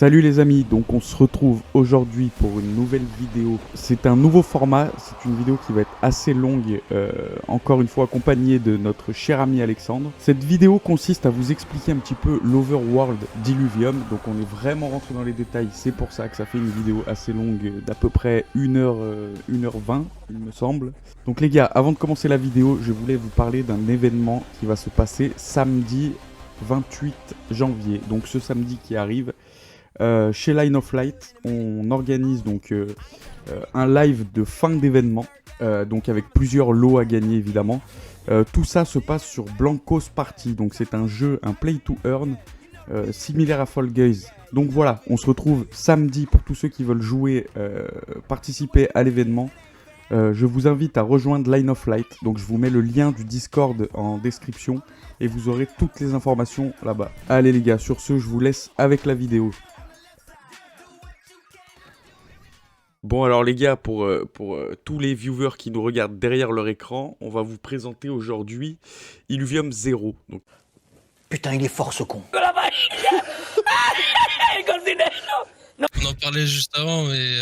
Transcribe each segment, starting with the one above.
Salut les amis, donc on se retrouve aujourd'hui pour une nouvelle vidéo. C'est un nouveau format, c'est une vidéo qui va être assez longue, encore une fois accompagnée de notre cher ami Alexandre. Cette vidéo consiste à vous expliquer un petit peu l'Overworld d'Illuvium, donc on est vraiment rentré dans les détails, c'est pour ça que ça fait une vidéo assez longue d'à peu près 1h20, il me semble. Donc les gars, avant de commencer la vidéo, je voulais vous parler d'un événement qui va se passer samedi 28 janvier, donc ce samedi qui arrive. Chez Line of Light, on organise donc un live de fin d'événement, donc avec plusieurs lots à gagner évidemment. Tout ça se passe sur Blancos Party, donc c'est un jeu, un play to earn, similaire à Fall Guys. Donc voilà, on se retrouve samedi pour tous ceux qui veulent jouer, participer à l'événement. Je vous invite à rejoindre Line of Light, donc je vous mets le lien du Discord en description et vous aurez toutes les informations là-bas. Allez les gars, sur ce, je vous laisse avec la vidéo. Bon alors les gars, pour tous les viewers qui nous regardent derrière leur écran, on va vous présenter aujourd'hui Illuvium 0. Donc... Putain, il est fort ce con. On en parlait juste avant, mais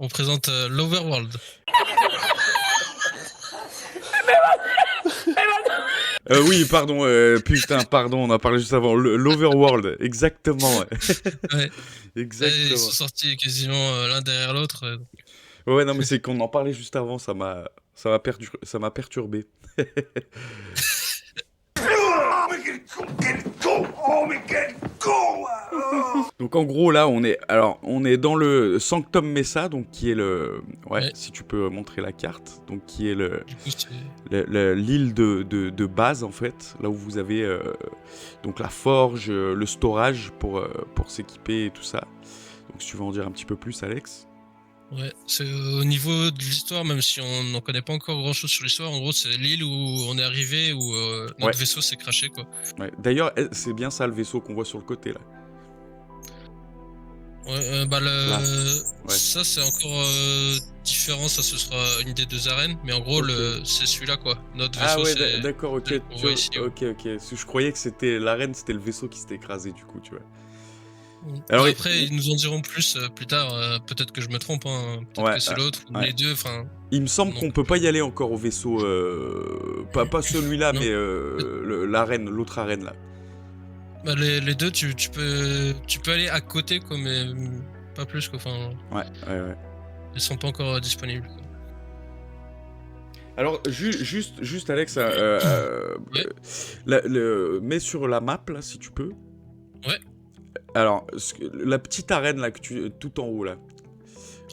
on présente l'Overworld. Oui, pardon, putain, pardon, on en parlait juste avant. L'Overworld, exactement. Ouais. Exactement. Ils sont sortis quasiment l'un derrière l'autre. Ouais, non, mais c'est qu'on en parlait juste avant, ça m'a perturbé. Donc en gros là on est dans le Sanctum Mesa, donc qui est le ouais. Si tu peux montrer la carte, donc qui est l'île de base en fait, là où vous avez donc la forge, le storage pour s'équiper et tout ça. Donc si tu veux en dire un petit peu plus Alex. Ouais, c'est au niveau de l'histoire, même si on n'en connaît pas encore grand chose sur l'histoire, en gros c'est l'île où on est arrivé, où notre vaisseau s'est crashé quoi. Ouais. D'ailleurs c'est bien ça le vaisseau qu'on voit sur le côté là. Ouais, ça c'est encore différent, ça ce sera une des deux arènes, mais en gros c'est celui-là quoi. Notre vaisseau c'est... d'accord, ok, ok. Je croyais que c'était l'arène, c'était le vaisseau qui s'était écrasé du coup, tu vois. Alors après ils nous en diront plus plus tard, peut-être que je me trompe, hein. Peut-être que c'est l'autre, ou les deux, enfin... Il me semble qu'on peut pas y aller encore au vaisseau, pas celui-là, mais l'arène, l'autre arène là. Bah les deux, tu peux aller à côté quoi, mais pas plus quoi, enfin... Ouais. Ils sont pas encore disponibles quoi. Alors juste Alex, mets sur la map là si tu peux. Ouais. Alors la petite arène là tout en haut là.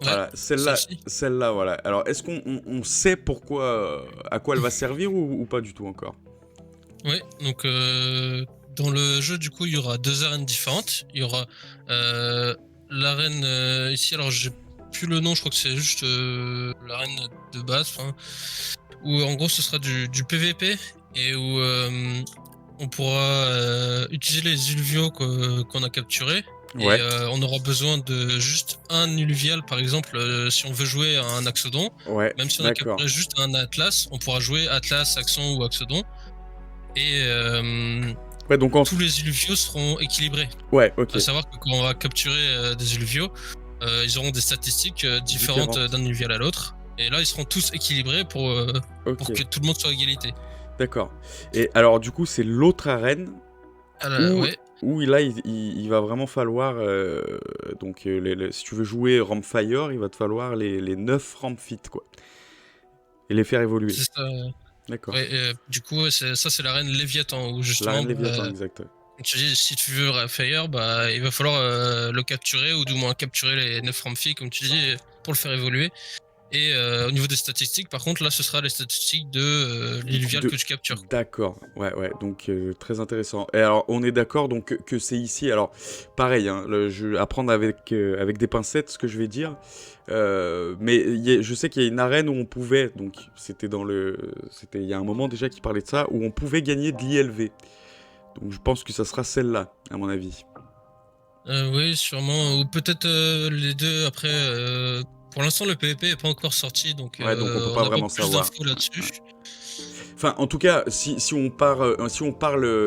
Voilà, celle-là, voilà. Alors, est-ce qu'on sait pourquoi, à quoi elle va servir ou pas du tout encore? Ouais, donc dans le jeu, du coup, il y aura deux arènes différentes. Il y aura l'arène ici, alors j'ai plus le nom, je crois que c'est juste l'arène de base, où en gros ce sera du PVP et où on pourra utiliser les Illuvios qu'on a capturés. Ouais. Et on aura besoin de juste un Illuvial, par exemple, si on veut jouer à un Axodon. Ouais, même si on a capturé juste un Atlas, on pourra jouer Atlas, Axon ou Axodon. Et donc tous les Illuvios seront équilibrés. Ouais, ok. À savoir que quand on va capturer des Illuvios, ils auront des statistiques différentes d'un Illuvial à l'autre. Et là, ils seront tous équilibrés pour que tout le monde soit à égalité. D'accord. Et alors, du coup, c'est l'autre arène où là, il va vraiment falloir... donc, si tu veux jouer Rampfire, il va te falloir les 9 Rampfit, quoi. Et les faire évoluer. C'est ça. D'accord. Ouais, du coup, ça, c'est l'arène Léviathan, où justement... L'arène Léviathan, exact. Tu dis, si tu veux Rampfire, il va falloir le capturer, ou du moins capturer les 9 Rampfit, comme tu dis, pour le faire évoluer. Et au niveau des statistiques, par contre, là, ce sera les statistiques de l'illuvial que tu captures. D'accord, ouais, donc très intéressant. Et alors, on est d'accord donc que c'est ici, alors, pareil, hein, je vais apprendre avec des pincettes ce que je vais dire, mais je sais qu'il y a une arène où on pouvait, donc c'était il y a un moment déjà qui parlait de ça, où on pouvait gagner de l'ILV. Donc je pense que ça sera celle-là, à mon avis. Oui, sûrement, ou peut-être les deux après... Pour l'instant, le PVP n'est pas encore sorti, donc on peut pas vraiment savoir. Plus d'infos là-dessus. Enfin, en tout cas, si on parle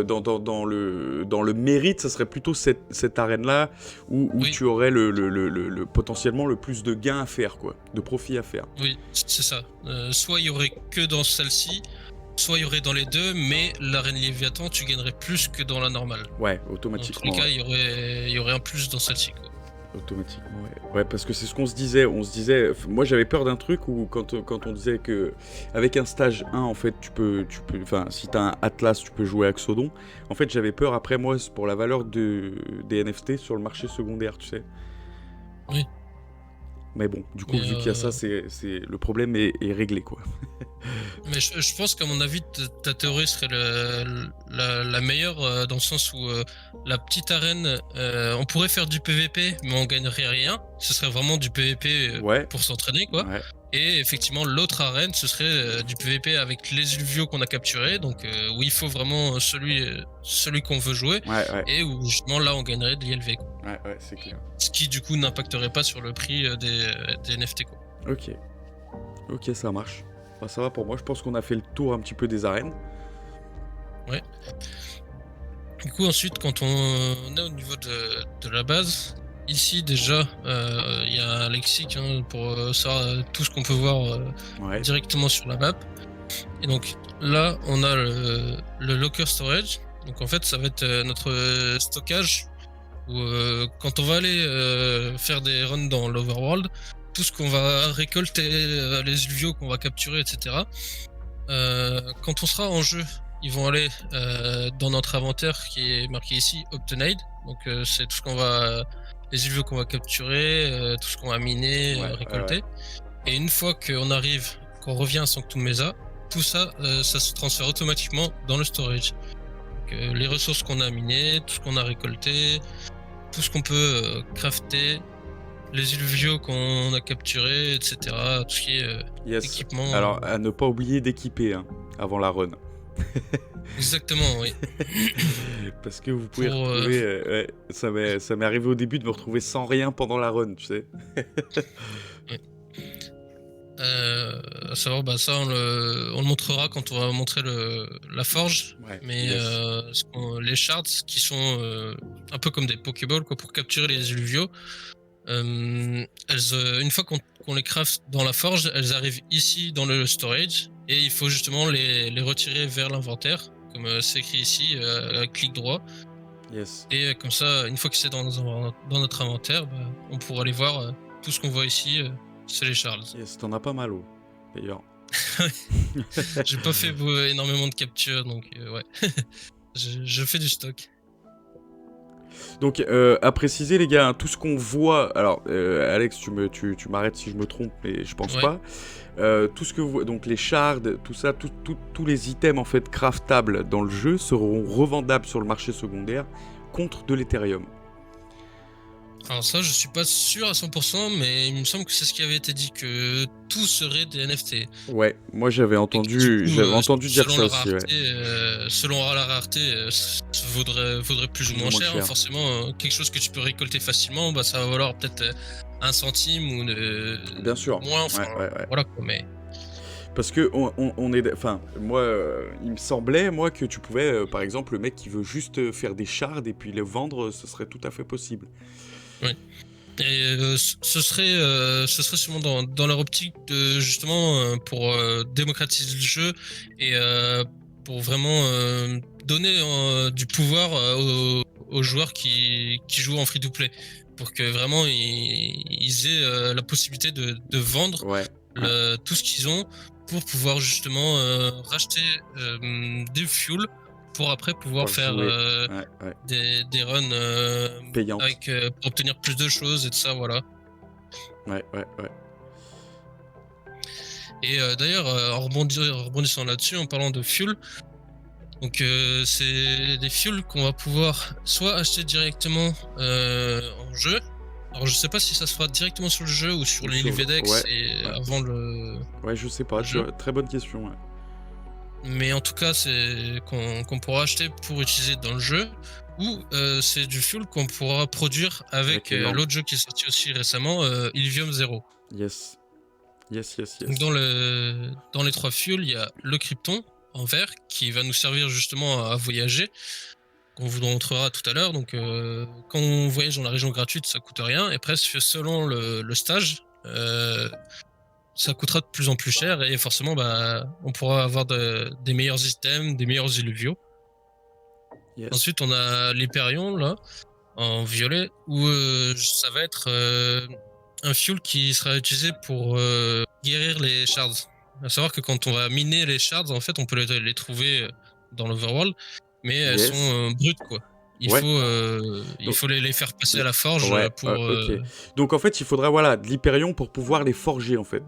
dans le mérite, ça serait plutôt cette arène-là où Oui. tu aurais potentiellement le plus de gains à faire, quoi, de profit à faire. Oui, c'est ça. Soit il y aurait que dans celle-ci, soit il y aurait dans les deux, mais l'arène Léviathan, tu gagnerais plus que dans la normale. Ouais, Dans tous les automatiquement. cas, Ouais. il y aurait un plus dans celle-ci, quoi. Automatiquement, ouais. Ouais, parce que c'est ce qu'on se disait. On se disait, moi j'avais peur d'un truc où quand on disait que avec un stage 1, en fait, enfin, si t'as un Atlas, tu peux jouer Axodon. En fait, j'avais peur après moi c'est pour la valeur des NFT sur le marché secondaire, tu sais. Oui. Mais bon, du coup, Mais, vu qu'il y a ça, le problème est réglé, quoi. mais je pense qu'à mon avis, ta théorie serait la meilleure dans le sens où la petite arène, on pourrait faire du PVP, mais on gagnerait rien. Ce serait vraiment du PVP Ouais. pour s'entraîner, quoi. Ouais. Et effectivement, l'autre arène, ce serait du PVP avec les Illuvios qu'on a capturés, donc où il faut vraiment celui qu'on veut jouer, Ouais. et où justement là, on gagnerait de l'ILV, quoi. Ouais, c'est clair. Ce qui du coup n'impacterait pas sur le prix des NFT, quoi. Ok, ça marche. Bah, ça va pour moi, je pense qu'on a fait le tour un petit peu des arènes. Ouais. Du coup, ensuite, quand on est au niveau de la base, ici déjà, il y a un lexique pour savoir tout ce qu'on peut voir Ouais. directement sur la map. Et donc là, on a le locker storage. Donc en fait, ça va être notre stockage où quand on va aller faire des runs dans l'overworld, tout ce qu'on va récolter, les illuvios qu'on va capturer, etc. Quand on sera en jeu, ils vont aller dans notre inventaire qui est marqué ici Obtained. Donc c'est tout ce qu'on va, les illuvios qu'on va capturer, tout ce qu'on va miner, récolter. Et une fois qu'on arrive, qu'on revient à Sanctum Mesa, tout ça, ça se transfère automatiquement dans le storage. Donc, les ressources qu'on a minées, tout ce qu'on a récolté, tout ce qu'on peut crafter, les illuvios qu'on a capturés, etc. Tout ce qui est équipement. Alors, à ne pas oublier d'équiper avant la run. Exactement, oui. Parce que vous pouvez retrouver... ça m'est arrivé au début de me retrouver sans rien pendant la run, tu sais. À savoir, bah ça on le montrera quand on va montrer la forge. Ouais, mais les shards qui sont un peu comme des pokéballs quoi, pour capturer les illuvios, une fois qu'on les craft dans la forge, elles arrivent ici dans le storage et il faut justement les retirer vers l'inventaire comme c'est écrit ici, clic droit. Yes. Et comme ça, une fois que c'est dans notre inventaire, bah, on pourra aller voir tout ce qu'on voit ici. C'est les shards. Yes, t'en as pas mal, d'ailleurs. J'ai pas fait énormément de captures, donc ouais. je fais du stock. Donc, à préciser, les gars, tout ce qu'on voit... Alors, Alex, tu m'arrêtes si je me trompe, mais je pense pas. Tout ce que vous voyez, donc les shards, tout ça, tous les items, en fait, craftables dans le jeu seront revendables sur le marché secondaire contre de l'Ethereum. Alors ça, je suis pas sûr à 100%, mais il me semble que c'est ce qui avait été dit, que tout serait des NFT. Ouais, moi j'avais entendu dire ça aussi. Selon la rareté, ça vaudrait plus ou moins cher. Forcément, quelque chose que tu peux récolter facilement, bah, ça va valoir peut-être 1 centime ou bien sûr. Moins. Enfin, voilà quoi, mais... Parce que moi, il me semblait, moi, que tu pouvais, par exemple, le mec qui veut juste faire des shards et puis les vendre, ce serait tout à fait possible. Oui. Et ce serait sûrement dans leur optique de justement pour démocratiser le jeu et pour vraiment donner du pouvoir aux joueurs qui jouent en free-to-play, pour que vraiment ils aient la possibilité de vendre tout ce qu'ils ont pour pouvoir justement racheter des fuels pour après pouvoir faire des runs payantes pour obtenir plus de choses et tout ça, voilà. Ouais. Et d'ailleurs, en rebondissant là-dessus, en parlant de fuel, donc c'est des fuels qu'on va pouvoir soit acheter directement en jeu. Alors je sais pas si ça se fera directement sur le jeu ou sur les Livedex avant le... Ouais, je sais pas, très bonne question. Ouais. Mais en tout cas, c'est qu'on pourra acheter pour utiliser dans le jeu, ou c'est du fuel qu'on pourra produire avec l'autre jeu qui est sorti aussi récemment, Illuvium Zero. Yes. Donc dans les 3 fuels, il y a le Krypton, en vert qui va nous servir justement à voyager, qu'on vous montrera tout à l'heure. Donc, quand on voyage dans la région gratuite, ça coûte rien. Et presque selon le stage, ça coûtera de plus en plus cher. Et forcément, on pourra avoir des meilleurs items, des meilleurs illuviaux. Yes. Ensuite, on a l'Hyperion, là, en violet, où ça va être un fuel qui sera utilisé pour guérir les shards. À savoir que quand on va miner les shards, en fait, on peut les trouver dans l'Overworld, mais elles sont brutes, quoi. Il faut les faire passer à la forge pour... ok. Donc en fait, il faudra de l'Hyperion pour pouvoir les forger, en fait.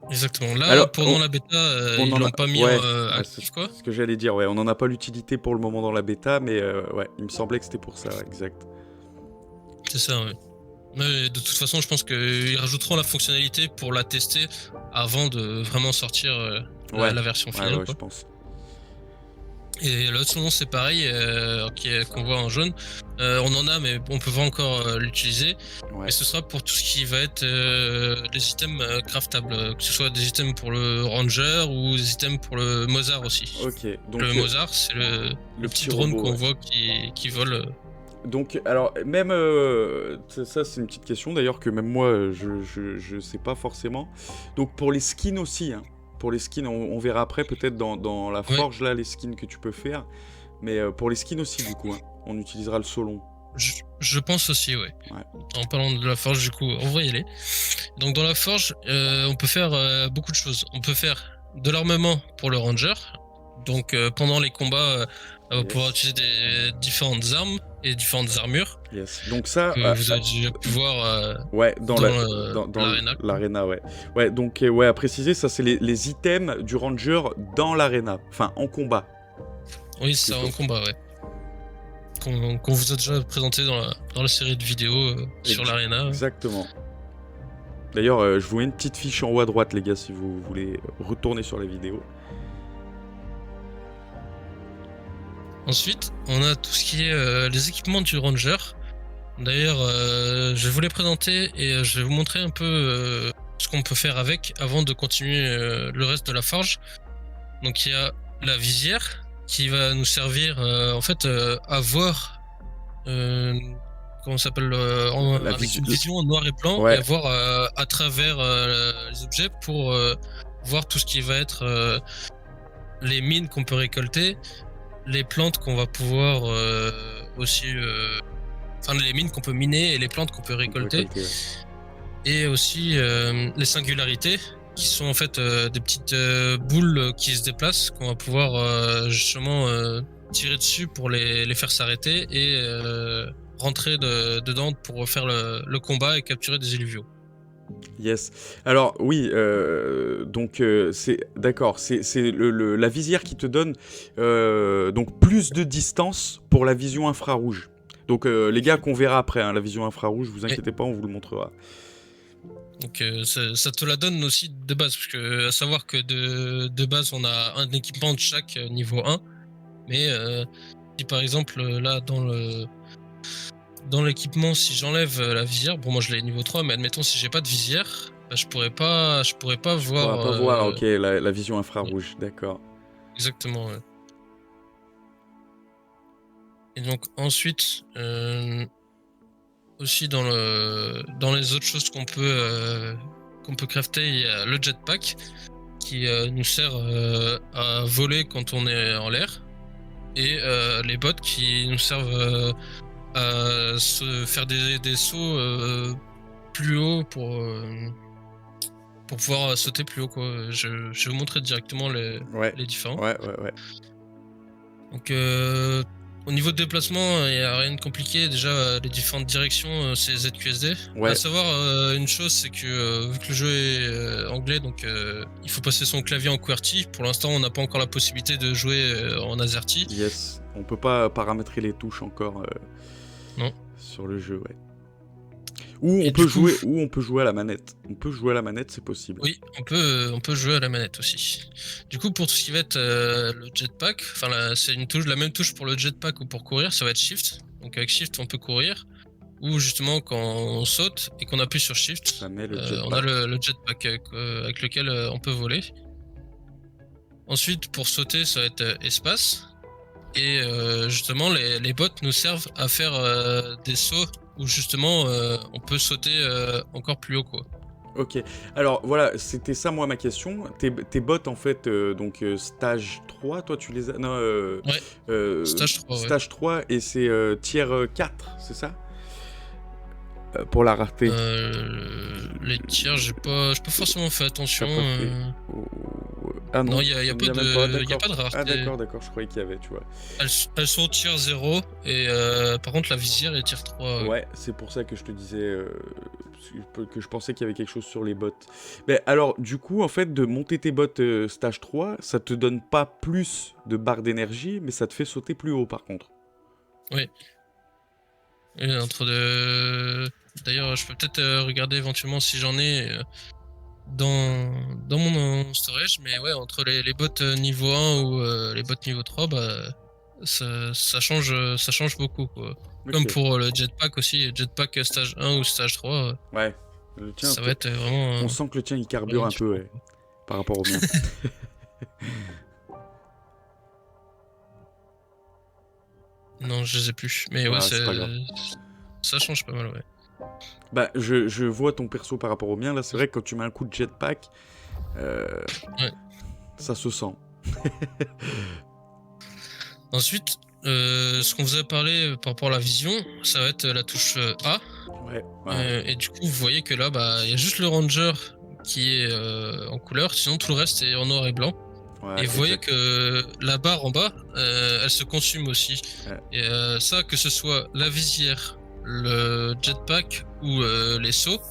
Exactement. Là, Alors, pendant la bêta, ils l'ont pas mis actif, quoi. C'est ce que j'allais dire, on n'en a pas l'utilité pour le moment dans la bêta, mais il me semblait que c'était pour ça, exact. C'est ça, ouais. Mais de toute façon, je pense qu'ils rajouteront la fonctionnalité pour la tester avant de vraiment sortir la version finale. Ouais, je pense. Et l'autre nom, c'est pareil, qu'on voit en jaune. On en a, mais on peut pas encore l'utiliser. Ouais. Et ce sera pour tout ce qui va être des items craftables, que ce soit des items pour le Ranger ou des items pour le Mozart aussi. Ok. Donc, le Mozart, c'est le petit drone qu'on voit qui vole. Donc, alors, même... ça, c'est une petite question, d'ailleurs, que même moi, je sais pas forcément. Donc, pour les skins aussi, hein. Pour les skins, on verra après, peut-être, dans la forge, là, les skins que tu peux faire. Mais pour les skins aussi, du coup, hein, on utilisera le Solon. Je pense aussi, ouais. En parlant de la forge, du coup, on va y aller. Donc, dans la forge, on peut faire beaucoup de choses. On peut faire de l'armement pour le Ranger. Donc, pendant les combats, on va pouvoir utiliser des différentes armes et différentes armures. Yes. Donc ça... que vous avez déjà pu voir dans l'aréna, Ouais, donc, à préciser, ça, c'est les items du Ranger dans l'aréna. Enfin, en combat. Oui, c'est en combat, ouais. Qu'on vous a déjà présenté dans la série de vidéos sur l'aréna. Exactement. D'ailleurs, je vous mets une petite fiche en haut à droite, les gars, si vous voulez retourner sur la vidéo. Ensuite, on a tout ce qui est les équipements du Ranger. D'ailleurs, je vais vous les présenter et je vais vous montrer un peu ce qu'on peut faire avec avant de continuer le reste de la forge. Donc il y a la visière qui va nous servir en fait à voir comment ça s'appelle avec une vision en noir et blanc et à voir à travers les objets pour voir tout ce qui va être les mines qu'on peut récolter, les plantes qu'on va pouvoir aussi enfin les mines qu'on peut miner et les plantes qu'on peut récolter. Et aussi les singularités qui sont en fait des petites boules qui se déplacent qu'on va pouvoir justement tirer dessus pour les faire s'arrêter et rentrer dedans pour faire le combat et capturer des illuviaux. Yes. Alors oui, donc c'est d'accord, c'est la visière qui te donne donc plus de distance pour la vision infrarouge. Donc les gars qu'on verra après, hein, la vision infrarouge, vous inquiétez pas, on vous le montrera. Donc ça te la donne aussi de base, parce que à savoir que de base on a un équipement de chaque niveau 1, mais si par exemple là dans l'équipement, si j'enlève la visière, bon moi je l'ai niveau 3, mais admettons si j'ai pas de visière, je pourrais pas voir... Tu pourras pas voir, ok, la vision infrarouge, d'accord. Exactement, ouais. Et donc ensuite, aussi dans les autres choses qu'on peut crafter, il y a le jetpack qui nous sert à voler quand on est en l'air, et les bottes qui nous servent à se faire des sauts plus haut pour pouvoir sauter plus haut, quoi. Je vais vous montrer directement les différents. Ouais. Donc au niveau de déplacement, il n'y a rien de compliqué. Déjà, les différentes directions, c'est ZQSD. À savoir, une chose, c'est que vu que le jeu est anglais, donc il faut passer son clavier en QWERTY. Pour l'instant, on n'a pas encore la possibilité de jouer en AZERTY. Yes, on peut pas paramétrer les touches encore non. Sur le jeu, Ou on peut jouer à la manette. On peut jouer à la manette, c'est possible. Oui, on peut jouer à la manette aussi. Du coup, pour tout ce qui va être le jetpack, enfin c'est la même touche pour le jetpack ou pour courir, ça va être Shift. Donc avec Shift, on peut courir. Ou justement, quand on saute et qu'on appuie sur Shift, on a le jetpack avec lequel on peut voler. Ensuite, pour sauter, ça va être espace. Et justement, les bots nous servent à faire des sauts où justement on peut sauter encore plus haut, quoi. Ok, alors voilà, c'était ça moi ma question. Tes bots en fait, donc stage 3, toi tu les as... Non, Ouais, stage 3, ouais. stage 3 et c'est tier 4, c'est ça? Pour la rareté. Les tirs, j'ai pas forcément fait attention. T'as pas fait... Ah non, Non, y a pas même de, y a d'accord. pas de rareté. Ah d'accord, je croyais qu'il y avait, tu vois. Elles sont au tier 0 et par contre la visière est tier 3. Ouais, c'est pour ça que je te disais que je pensais qu'il y avait quelque chose sur les bots. Mais alors, du coup, en fait, de monter tes bots stage 3, ça te donne pas plus de barres d'énergie, mais ça te fait sauter plus haut par contre. Oui. Et D'ailleurs, je peux peut-être regarder éventuellement si j'en ai dans mon storage, mais ouais, entre les bots niveau 1 ou les bots niveau 3, bah ça change beaucoup, quoi. Ok. Comme pour le jetpack aussi, jetpack stage 1 ou stage 3, Ouais. Le tien, ça va être vraiment on sent que le tien il carbure un peu, ouais, par rapport au mien. Non, je les ai plus. Mais ouais, c'est pas grave. Ça change pas mal, ouais. Bah, je vois ton perso par rapport au mien. Là, c'est vrai que quand tu mets un coup de jetpack, Ouais. ça se sent. Ensuite, ce qu'on vous a parlé par rapport à la vision, ça va être la touche A. Ouais. Et du coup, vous voyez que là, bah, il y a juste le ranger qui est en couleur, sinon tout le reste est en noir et blanc. Ouais, Et vous voyez que la barre en bas, elle se consume aussi. Ouais. Et ça, que ce soit la visière, le jetpack ou les sauts,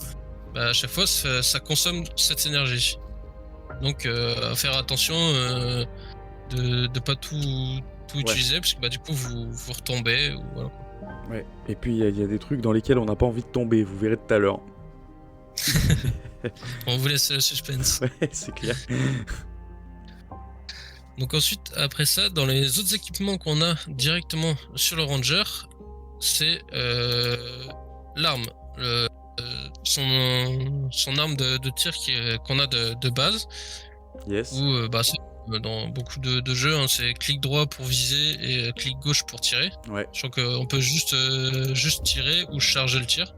bah, à chaque fois, ça consomme cette énergie. Donc, à faire attention de pas tout utiliser, parce que bah, du coup, vous retombez. Ou, voilà. Ouais. Et puis, il y a des trucs dans lesquels on n'a pas envie de tomber, vous verrez tout à l'heure. On vous laisse le suspense. Ouais, c'est clair. Donc ensuite, après ça, dans les autres équipements qu'on a directement sur le Ranger, c'est l'arme. Son arme de tir qu'on a de base. Yes. Ou dans beaucoup de jeux, hein, c'est clic droit pour viser et clic gauche pour tirer. Ouais. Je crois qu'on peut juste tirer ou charger le tir.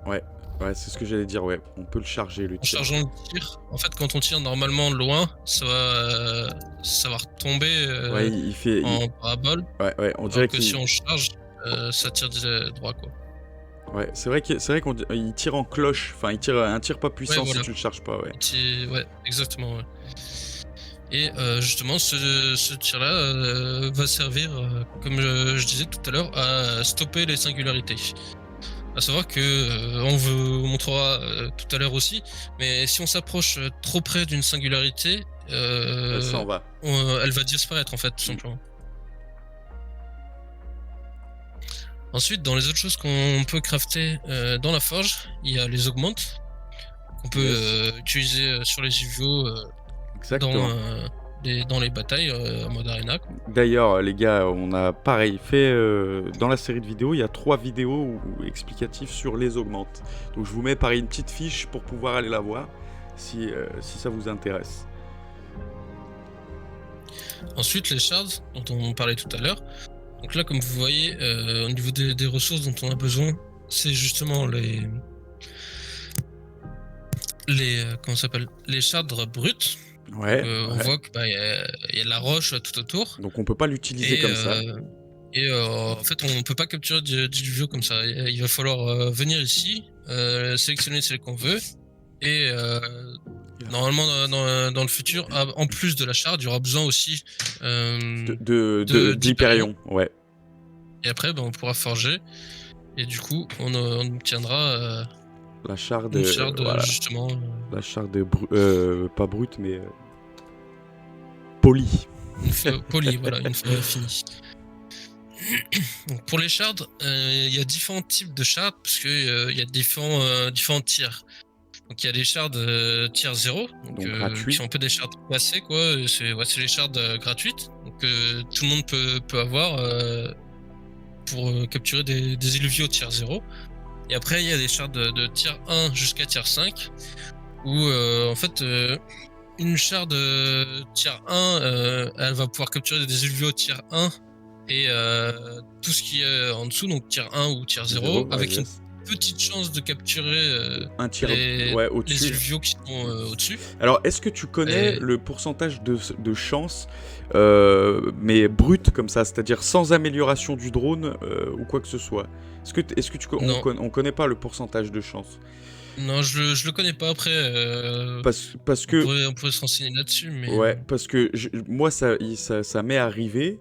Ouais, c'est ce que j'allais dire, ouais. On peut le charger, le En tir. chargeant le tir, en fait, quand on tire normalement loin, ça va retomber en parabole. Ouais, on dirait que si on charge, ça tire droit, quoi. Ouais, c'est vrai qu'il tire en cloche. Enfin, il tire un tir pas puissant si tu le charges pas, ouais. Ouais, exactement, ouais. Et justement, ce tir-là va servir, comme je disais tout à l'heure, à stopper les singularités. À savoir que, on vous montrera tout à l'heure aussi, mais si on s'approche trop près d'une singularité, Elle s'en va. Elle va disparaître en fait, tout simplement. Ensuite, dans les autres choses qu'on peut crafter dans la forge, il y a les augmentes qu'on peut utiliser sur les UVO dans les batailles en mode arena. D'ailleurs, les gars, on a pareil fait dans la série de vidéos, il y a 3 vidéos explicatives sur les augmentes. Donc je vous mets pareil une petite fiche pour pouvoir aller la voir si ça vous intéresse. Ensuite, les shards dont on parlait tout à l'heure. Donc là, comme vous voyez, au niveau des ressources dont on a besoin, c'est justement les shards bruts. Ouais. On voit que y a la roche tout autour. Donc on peut pas l'utiliser comme ça. Et en fait, on peut pas capturer du vieux comme ça. Il va falloir venir ici, sélectionner celle qu'on veut, et normalement dans le futur, en plus de la shard, il y aura besoin aussi de l'Hyperion, ouais. Et après, on pourra forger, et du coup, on obtiendra la shard, voilà. Justement. La shard pas brute, mais polie. Polie, voilà, une fois finie. Donc pour les shards, il y a différents types de shards, parce qu'il y a différents tiers. Donc il y a des shards tier 0, donc qui sont un peu des shards classés, quoi. C'est les shards gratuites, donc tout le monde peut avoir pour capturer des illuviaux tier 0. Et après il y a des shards de tier 1 jusqu'à tier 5, où en fait une shard tier 1, elle va pouvoir capturer des UVO tier 1 et tout ce qui est en dessous, donc tier 1 ou tier 0, avec une petite chance de capturer un tir les au-dessus. UVO qui sont au-dessus. Alors, est-ce que tu connais le pourcentage de chance, mais brut comme ça, c'est-à-dire sans amélioration du drone ou quoi que ce soit? Est-ce que on connaît pas le pourcentage de chance? Non, je le connais pas. Après, parce que on pourrait se renseigner là-dessus, mais ouais, parce que moi ça m'est arrivé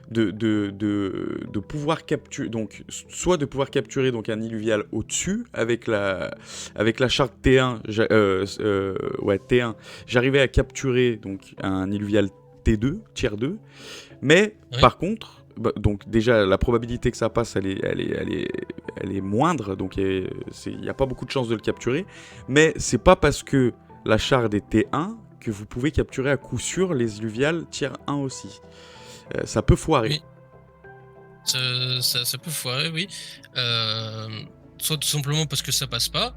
de pouvoir capturer, donc soit de pouvoir capturer donc un illuvial au-dessus avec la charte T1, ouais T1, j'arrivais à capturer donc un illuvial T2, tier 2, mais ouais. par contre, donc déjà la probabilité que ça passe elle est moindre, donc il n'y a pas beaucoup de chances de le capturer, mais c'est pas parce que la shard est T1 que vous pouvez capturer à coup sûr les illuviales tier 1 aussi. Ça peut foirer. Oui. Ça peut foirer, oui. Soit tout simplement parce que ça passe pas,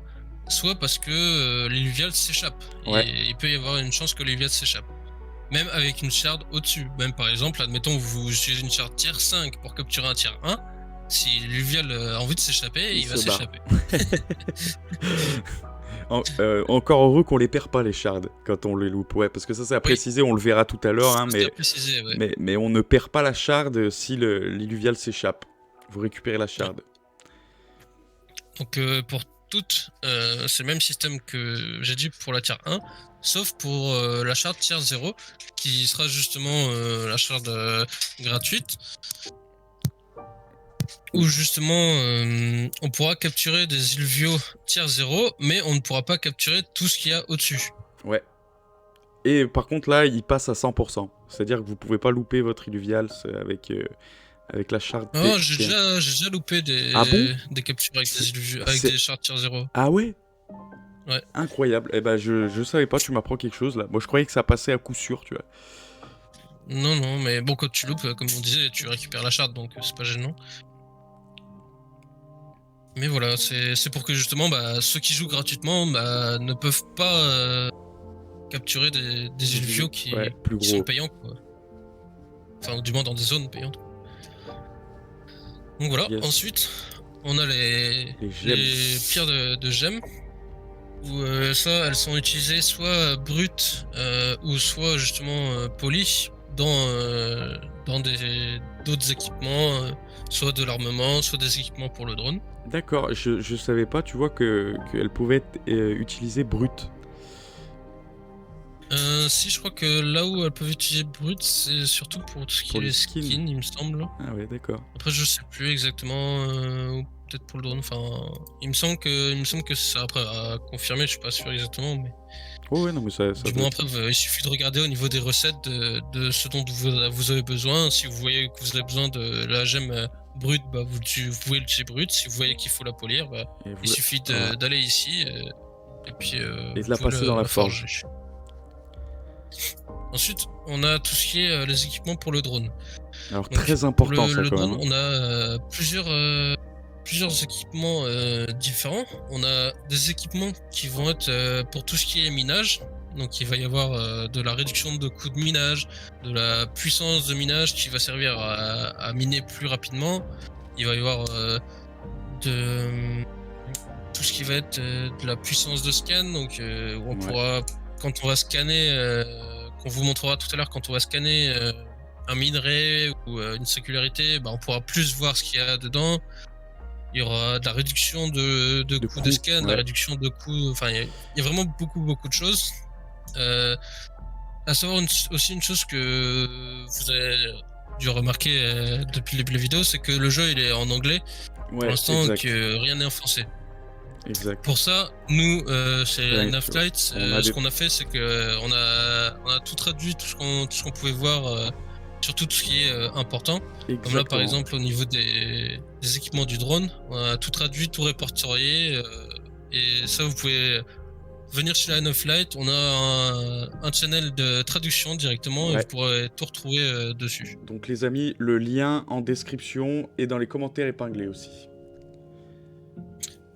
soit parce que l'illuvial s'échappe. Ouais. Et il peut y avoir une chance que l'illuvial s'échappe. Même avec une shard au-dessus. Même par exemple, admettons vous utilisez une shard tier 5 pour capturer un tier 1. Si l'illuvial a envie de s'échapper, il va s'échapper. Encore heureux qu'on les perd pas les shards quand on les loupe, ouais, parce que ça c'est à préciser, on le verra tout à l'heure, hein, mais on ne perd pas la shard si l'illuvial s'échappe. Vous récupérez la shard. Donc pour toutes, c'est le même système que j'ai dit pour la tier 1, sauf pour la shard tier 0, qui sera justement la shard gratuite, où justement on pourra capturer des illuviaux tier 0, mais on ne pourra pas capturer tout ce qu'il y a au-dessus. Ouais. Et par contre là, il passe à 100%. C'est-à-dire que vous pouvez pas louper votre illuvial avec la shard. Non, j'ai déjà loupé des captures avec des illuviaux, avec des shards tier 0. Ah ouais? Ouais. Incroyable. Eh ben je savais pas, tu m'apprends quelque chose là. Moi je croyais que ça passait à coup sûr, tu vois. Non, mais bon, quand tu loupes, comme on disait, tu récupères la shard, donc c'est pas gênant. Mais voilà, c'est pour que justement ceux qui jouent gratuitement ne peuvent pas capturer des illuviaux qui sont payants, quoi. Enfin, du moins dans des zones payantes. Donc voilà, ensuite, on a les pierres de gemmes. Où ça, elles sont utilisées soit brutes ou soit justement polies dans d'autres équipements, soit de l'armement, soit des équipements pour le drone. D'accord, je savais pas, tu vois, qu'elle pouvait être utilisée brute. Si, je crois que là où elles peuvent utiliser brute, c'est surtout pour tout ce qui est les skins, il me semble. Ah ouais, d'accord. Après, je sais plus exactement, ou peut-être pour le drone. Enfin, il me semble que c'est après à confirmer, je suis pas sûr exactement, mais. Oh ouais, non, mais ça du moins, après, il suffit de regarder au niveau des recettes de ce dont vous avez besoin. Si vous voyez que vous avez besoin de la gemme brute, vous pouvez l'utiliser brute. Si vous voyez qu'il faut la polir, il suffit d'aller ici et puis et de la passer dans la forge. Ensuite, on a tout ce qui est les équipements pour le drone. Alors, donc, très important ça le quand drone, même. On a plusieurs équipements différents. On a des équipements qui vont être pour tout ce qui est minage. Donc il va y avoir de la réduction de coûts de minage, de la puissance de minage qui va servir à miner plus rapidement. Il va y avoir tout ce qui va être de la puissance de scan, donc où on pourra, quand on va scanner, qu'on vous montrera tout à l'heure, quand on va scanner un minerai ou une singularité, on pourra plus voir ce qu'il y a dedans. Il y aura de la réduction de coûts de scan, de la réduction de coûts. Enfin, il y a vraiment beaucoup de choses. À savoir aussi une chose que vous avez dû remarquer depuis le début de la vidéo, c'est que le jeu il est en anglais pour l'instant, que rien n'est en français. Exact. Pour ça, nous, chez Enough Light, ce qu'on a fait, c'est que on a tout traduit, tout ce qu'on pouvait voir, surtout tout ce qui est important. Exactement. Comme là, par exemple, au niveau des équipements du drone, on a tout traduit, tout répertorié, et ça, vous pouvez venir chez la Enough Light. On a un channel de traduction directement, et vous pourrez tout retrouver dessus. Donc, les amis, le lien en description et dans les commentaires épinglés aussi.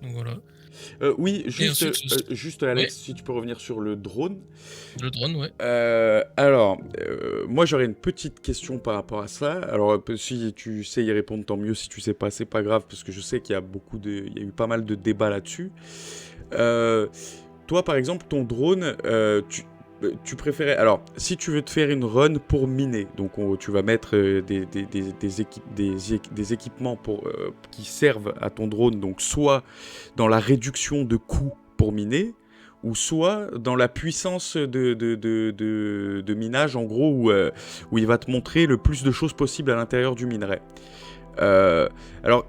Donc voilà. Oui, Et juste, ensuite, juste ouais, Alex, si tu peux revenir sur le drone. le drone, ouais. Alors, moi j'aurais une petite question par rapport à ça. Alors, si tu sais y répondre, tant mieux. Si tu sais pas, c'est pas grave, parce que je sais qu'il y a il y a eu pas mal de débats là-dessus. Euh, Toi, par exemple, ton drone, tu préférais... Alors, si tu veux te faire une run pour miner, donc tu vas mettre des équipements qui servent à ton drone, donc soit dans la réduction de coûts pour miner, ou soit dans la puissance de minage, en gros, où il va te montrer le plus de choses possibles à l'intérieur du minerai. Euh, alors,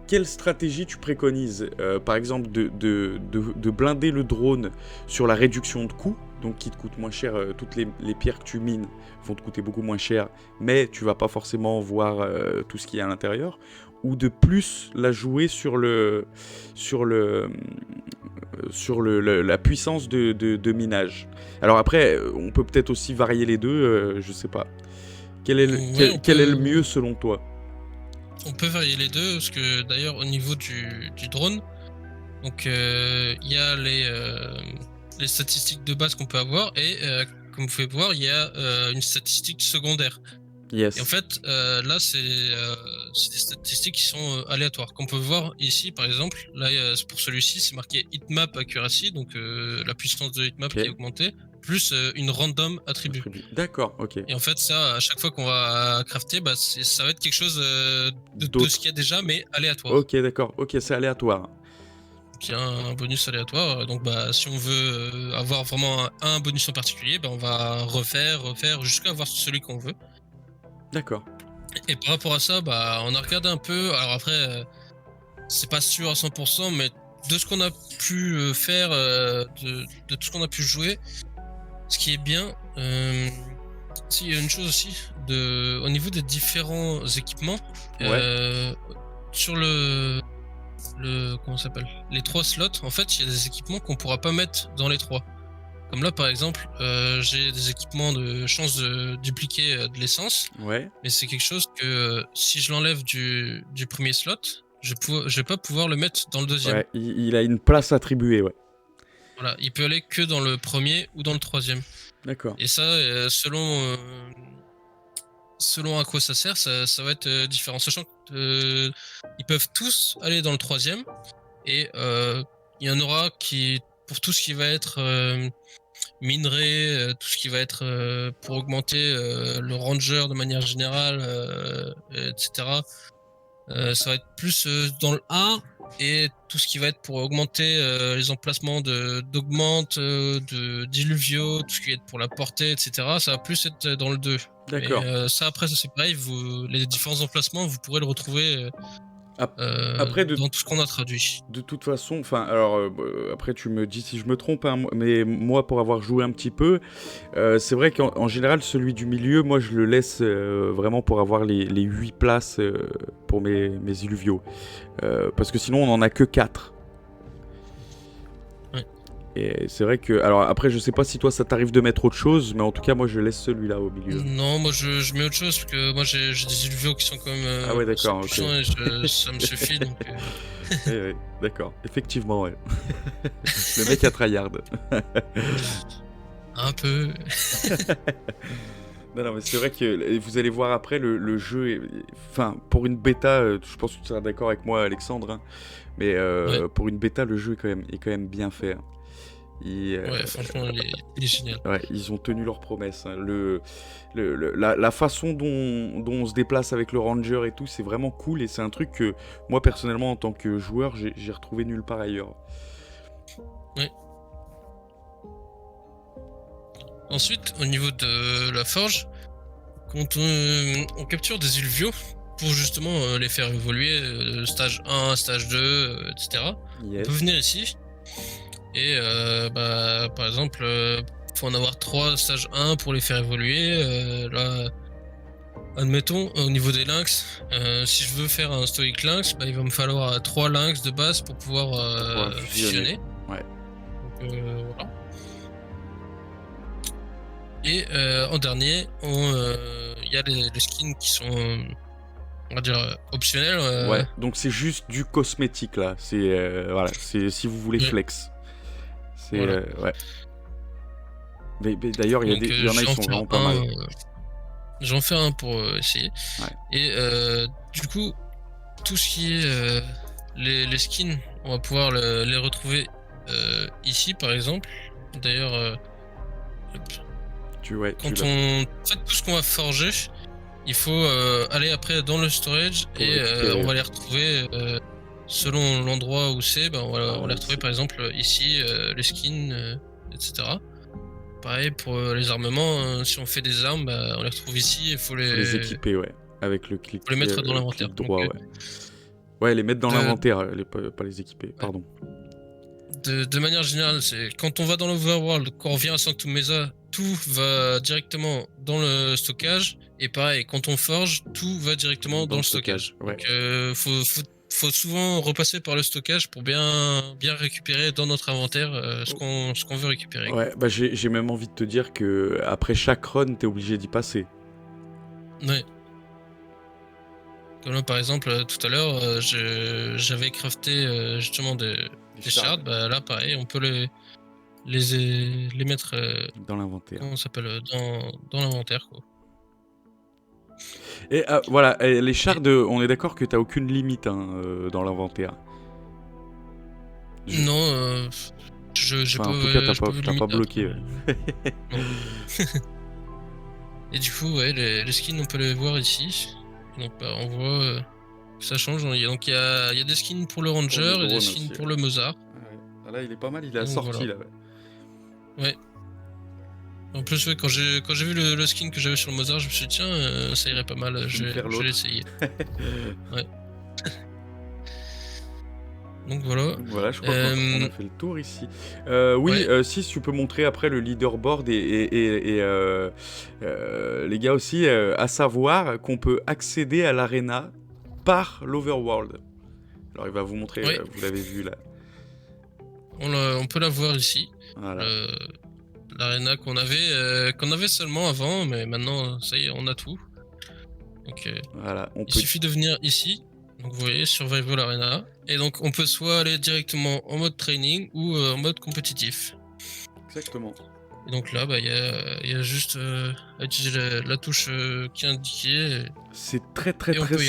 quelle stratégie tu préconises par exemple, de blinder le drone sur la réduction de coûts, donc qui te coûte moins cher, toutes les pierres que tu mines vont te coûter beaucoup moins cher, mais tu vas pas forcément voir tout ce qu'il y a à l'intérieur, ou de plus la jouer sur la puissance de minage. Alors après, on peut peut-être aussi varier les deux, je sais pas. Ouais, Quel est le mieux selon toi? on peut varier les deux, parce que d'ailleurs, au niveau du drone, donc il y a les statistiques de base qu'on peut avoir, et comme vous pouvez voir, il y a une statistique secondaire. Yes. Et en fait, là, c'est des statistiques qui sont aléatoires. Qu'on peut voir ici, par exemple, là, pour celui-ci, c'est marqué Heatmap Accuracy, donc la puissance de Heatmap qui est augmentée, plus une random attribut. D'accord, ok. Et en fait, ça, à chaque fois qu'on va crafter, bah, ça va être quelque chose de ce qu'il y a déjà, mais aléatoire. Ok, d'accord, ok, c'est aléatoire. Donc il y a un bonus aléatoire. Donc bah, si on veut avoir vraiment un bonus en particulier, bah, on va refaire jusqu'à avoir celui qu'on veut. D'accord. Et par rapport à ça, bah, on a regardé un peu. Alors après, c'est pas sûr à 100%, mais de ce qu'on a pu faire, de tout ce qu'on a pu jouer, ce qui est bien, il y a une chose aussi, au niveau des différents équipements, sur comment ça s'appelle, les 3 slots, en fait, il y a des équipements qu'on pourra pas mettre dans les 3. Comme là, par exemple, j'ai des équipements de chance de dupliquer de l'essence. Ouais. Mais c'est quelque chose que si je l'enlève du premier slot, je vais pas pouvoir le mettre dans le deuxième. Ouais, il a une place attribuée, ouais. Voilà, il peut aller que dans le premier ou dans le troisième. D'accord. Et ça, selon à quoi ça sert, ça va être différent. Sachant qu'ils peuvent tous aller dans le troisième. Et il y en aura qui, pour tout ce qui va être minerai, tout ce qui va être pour augmenter le ranger de manière générale, etc. Ça va être plus dans le 1, et tout ce qui va être pour augmenter les emplacements d'augmente, de diluvio, tout ce qui va être pour la portée, etc. Ça va plus être dans le 2. D'accord. Et ça, après, ça c'est pareil, les différents emplacements, vous pourrez le retrouver Après, dans tout ce qu'on a traduit. de toute façon, enfin, alors après tu me dis si je me trompe, hein, mais moi pour avoir joué un petit peu, c'est vrai qu'en général celui du milieu, moi je le laisse vraiment pour avoir les 8 places pour mes illuviaux, parce que sinon on en a que 4. Ouais. Et c'est vrai que, alors après je sais pas si toi ça t'arrive de mettre autre chose, mais en tout cas moi je laisse celui-là au milieu. Non, moi je mets autre chose, parce que moi j'ai des illuvios qui sont quand même Ah ouais, d'accord, ok. puissants, et ça me suffit, donc Ouais, d'accord, effectivement, ouais. Le mec a tryhard. un peu. Non, mais c'est vrai que vous allez voir après, le jeu enfin, pour une bêta, je pense que tu seras d'accord avec moi, Alexandre, hein, mais Ouais. pour une bêta, le jeu est quand même bien fait, hein. Ouais, franchement, il est génial. Ouais, ils ont tenu leurs promesses, hein. La façon dont on se déplace avec le ranger et tout, c'est vraiment cool, et c'est un truc que moi, personnellement, en tant que joueur, j'ai retrouvé nulle part ailleurs. Ouais. Ensuite, au niveau de la forge, quand on capture des illuviaux pour justement les faire évoluer, stage 1, stage 2, etc. Yes. On peut venir ici et bah, par exemple, faut en avoir 3 stage 1 pour les faire évoluer. Là, admettons, au niveau des lynx, si je veux faire un stoic lynx, bah, il va me falloir 3 lynx de base pour pouvoir fusionner. Ouais. Donc, voilà. Et en dernier, il y a les skins qui sont on va dire, optionnel. Ouais, donc c'est juste du cosmétique là. C'est voilà, c'est si vous voulez Ouais. flex. C'est Voilà. ouais. Mais d'ailleurs, il Donc, y en a, ils sont vraiment pas mal. j'en fais un pour essayer. Ouais. Et du coup, tout ce qui est les skins, on va pouvoir les retrouver ici, par exemple. D'ailleurs, hop, quand on fait tout ce qu'on va forger, il faut aller après dans le storage Pour et récupérer. on va les retrouver selon l'endroit où c'est. Ben, on va les retrouver ici. par exemple ici, les skins, etc. Pareil pour les armements, si on fait des armes, bah, on les retrouve ici, il faut Faut les équiper, ouais. Avec le clic, faut les mettre dans l'inventaire. clic droit, ouais. Ouais, les mettre dans de- l'inventaire, pas les équiper, Ouais. pardon. De manière générale, c'est quand on va dans l'Overworld, quand on vient à Sanctum Mesa, tout va directement dans le stockage. Et pareil, quand on forge, tout va directement dans le stockage. Ouais. Donc, faut souvent repasser par le stockage pour bien récupérer dans notre inventaire ce qu'on veut récupérer. Ouais, bah j'ai même envie de te dire que après chaque run, t'es obligé d'y passer. Ouais. Comme là, par exemple, tout à l'heure, j'avais crafté justement des shards. Bah, là, pareil, on peut les mettre dans l'inventaire. comment ça s'appelle, dans l'inventaire, quoi. Et voilà, et les shards, on est d'accord que t'as aucune limite hein, dans l'inventaire. Non, j'ai Enfin, pas, en tout cas, vu de t'as pas limite bloqué. non. Et du coup, ouais, les skins, on peut les voir ici. Donc, bah, on voit que ça change. Donc, il y a des skins pour le Ranger et des skins pour le Mozart. Ah, là, il est pas mal, il est assorti, voilà. là. Ouais. En plus, ouais, quand j'ai vu le skin que j'avais sur le Mozart, je me suis dit, tiens, ça irait pas mal, je vais l'essayer. Ouais. Donc voilà. Voilà, je crois qu'on a fait le tour ici. Oui, si tu peux montrer après le leaderboard et les gars aussi, à savoir qu'on peut accéder à l'arena par l'Overworld. Alors il va vous montrer, vous l'avez vu là. On peut la voir ici. Voilà. L'arena qu'on avait seulement avant, mais maintenant, ça y est, on a tout. Donc, voilà, il suffit de venir ici. Donc vous voyez, Survival Arena. Et donc on peut soit aller directement en mode training ou en mode compétitif. Exactement. Et donc là, bah, y a juste à utiliser la touche qui est indiquée. C'est très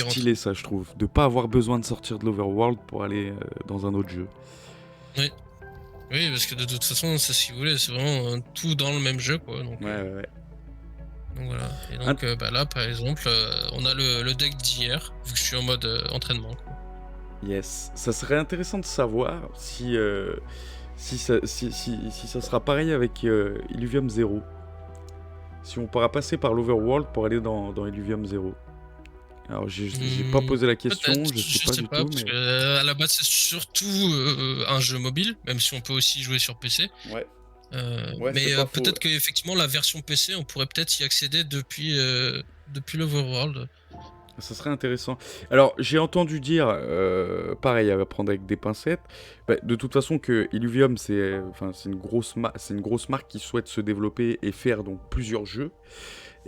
stylé ça, je trouve. De pas avoir besoin de sortir de l'Overworld pour aller dans un autre jeu. Oui. Oui, parce que de toute façon, c'est ce qu'ils voulaient. C'est vraiment tout dans le même jeu, quoi. Donc, ouais. Donc voilà. Et donc bah là, par exemple, on a le deck d'hier, vu que je suis en mode entraînement, quoi. Yes. Ça serait intéressant de savoir si ça sera pareil avec Illuvium 0. Si on pourra passer par l'Overworld pour aller dans Illuvium 0. Alors j'ai pas posé la question, je sais pas du tout. Parce que, à la base c'est surtout un jeu mobile, même si on peut aussi jouer sur PC. Ouais. Mais peut-être qu'effectivement la version PC, on pourrait peut-être y accéder depuis l'Overworld. Ça serait intéressant. Alors, j'ai entendu dire, pareil, à prendre avec des pincettes, de toute façon que Illuvium, c'est une grosse marque qui souhaite se développer et faire donc plusieurs jeux.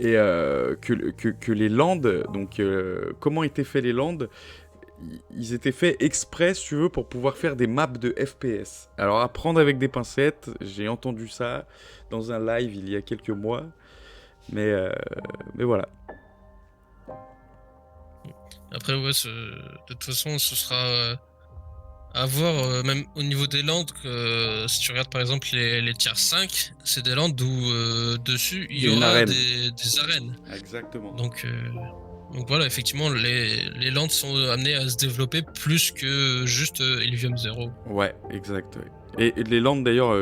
Et que les lands, donc comment étaient faits les lands, ils étaient faits exprès, si tu veux, pour pouvoir faire des maps de FPS. Alors, à prendre avec des pincettes, j'ai entendu ça dans un live il y a quelques mois. Mais voilà. Après, ouais, de toute façon, ce sera à voir, même au niveau des lands, si tu regardes par exemple les tiers 5, c'est des lands où dessus il y aura des arènes. Exactement. Donc voilà, effectivement, les lands sont amenés à se développer plus que juste Illuvium 0. Ouais, exact. Ouais. Et les lands d'ailleurs,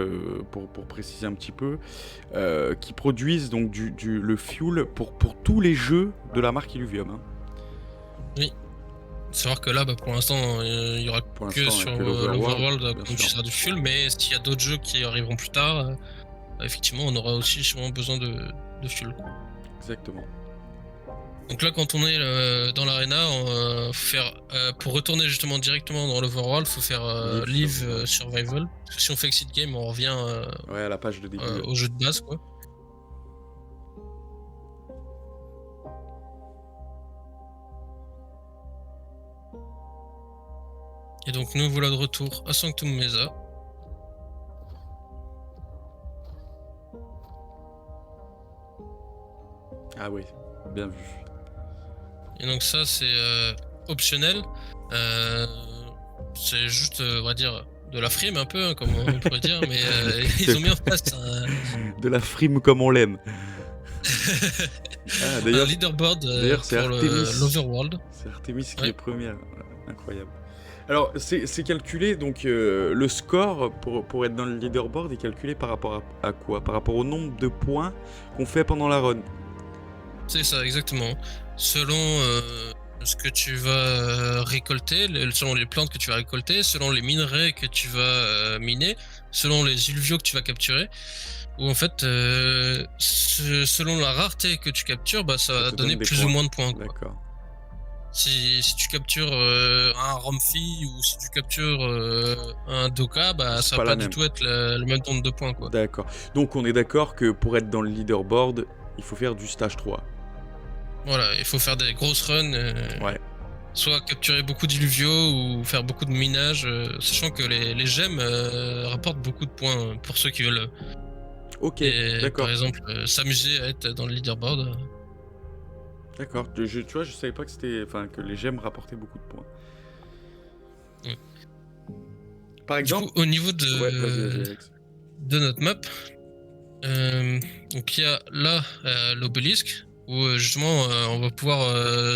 pour préciser un petit peu, qui produisent donc le fuel pour tous les jeux de la marque Illuvium. Hein. Oui. Savoir que là, bah, pour l'instant, il y aura que sur l'Overworld qu'on utilisera du fuel, mais s'il y a d'autres jeux qui arriveront plus tard, effectivement, on aura aussi sûrement besoin de fuel. Exactement. Donc là, quand on est dans l'arena, pour retourner justement directement dans l'Overworld, il faut faire Live Survival. Parce que si on fait Exit Game, on revient à la page de début, au jeu de base, quoi. Et donc nous voilà de retour à Sanctum Mesa. Ah oui, bien vu. Et donc ça c'est optionnel. C'est juste, on va dire, de la frime un peu, hein, comme on pourrait dire, mais ils ont mis en place De la frime comme on l'aime. Ah, un d'ailleurs, leaderboard c'est pour Artemis. l'Overworld. C'est Artemis qui Ouais. est première. Incroyable. Alors, c'est calculé, donc le score pour être dans le leaderboard est calculé par rapport à quoi? Par rapport au nombre de points qu'on fait pendant la run. C'est ça, exactement. Selon ce que tu vas récolter, selon les plantes que tu vas récolter, selon les minerais que tu vas miner, selon les illuviaux que tu vas capturer, ou en fait, selon la rareté que tu captures, bah, ça va te donner donne des plus ou moins de points. Quoi. D'accord. Si tu captures un Romfi ou si tu captures un Doka, bah, C'est ça pas va la pas du même. tout être le même nombre de points. Quoi. D'accord. Donc, on est d'accord que pour être dans le leaderboard, il faut faire du stage 3. Voilà, il faut faire des grosses runs. Ouais. Soit capturer beaucoup d'illuviaux ou faire beaucoup de minage, sachant que les gemmes rapportent beaucoup de points pour ceux qui veulent. Ok, Et d'accord. par exemple, s'amuser à être dans le leaderboard. D'accord. Tu vois, je savais pas que c'était, enfin, que les gemmes rapportaient beaucoup de points. Ouais. Par exemple. Du coup, au niveau Ouais, vas-y, Alex. de notre map, donc il y a là l'obélisque où justement on va pouvoir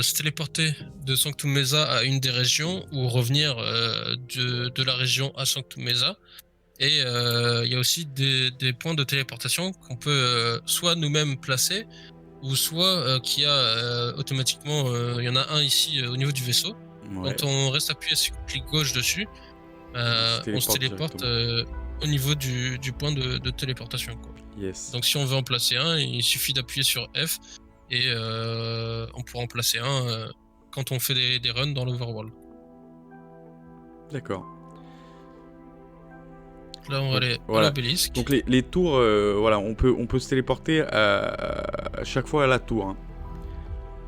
se téléporter de Sanctum Mesa à une des régions ou revenir de la région à Sanctum Mesa. Et il y a aussi des points de téléportation qu'on peut soit nous-mêmes placer ou soit qu'il y a automatiquement, il y en a un ici au niveau du vaisseau. Ouais. Quand on reste appuyé sur clic gauche dessus, on se téléporte au niveau du point de téléportation. Quoi. Yes. Donc si on veut en placer un, il suffit d'appuyer sur F et on pourra en placer un quand on fait des runs dans l'Overworld. D'accord. Là on va aller à l'obélisque. Donc les tours, voilà, on peut se téléporter à chaque fois à la tour. Hein.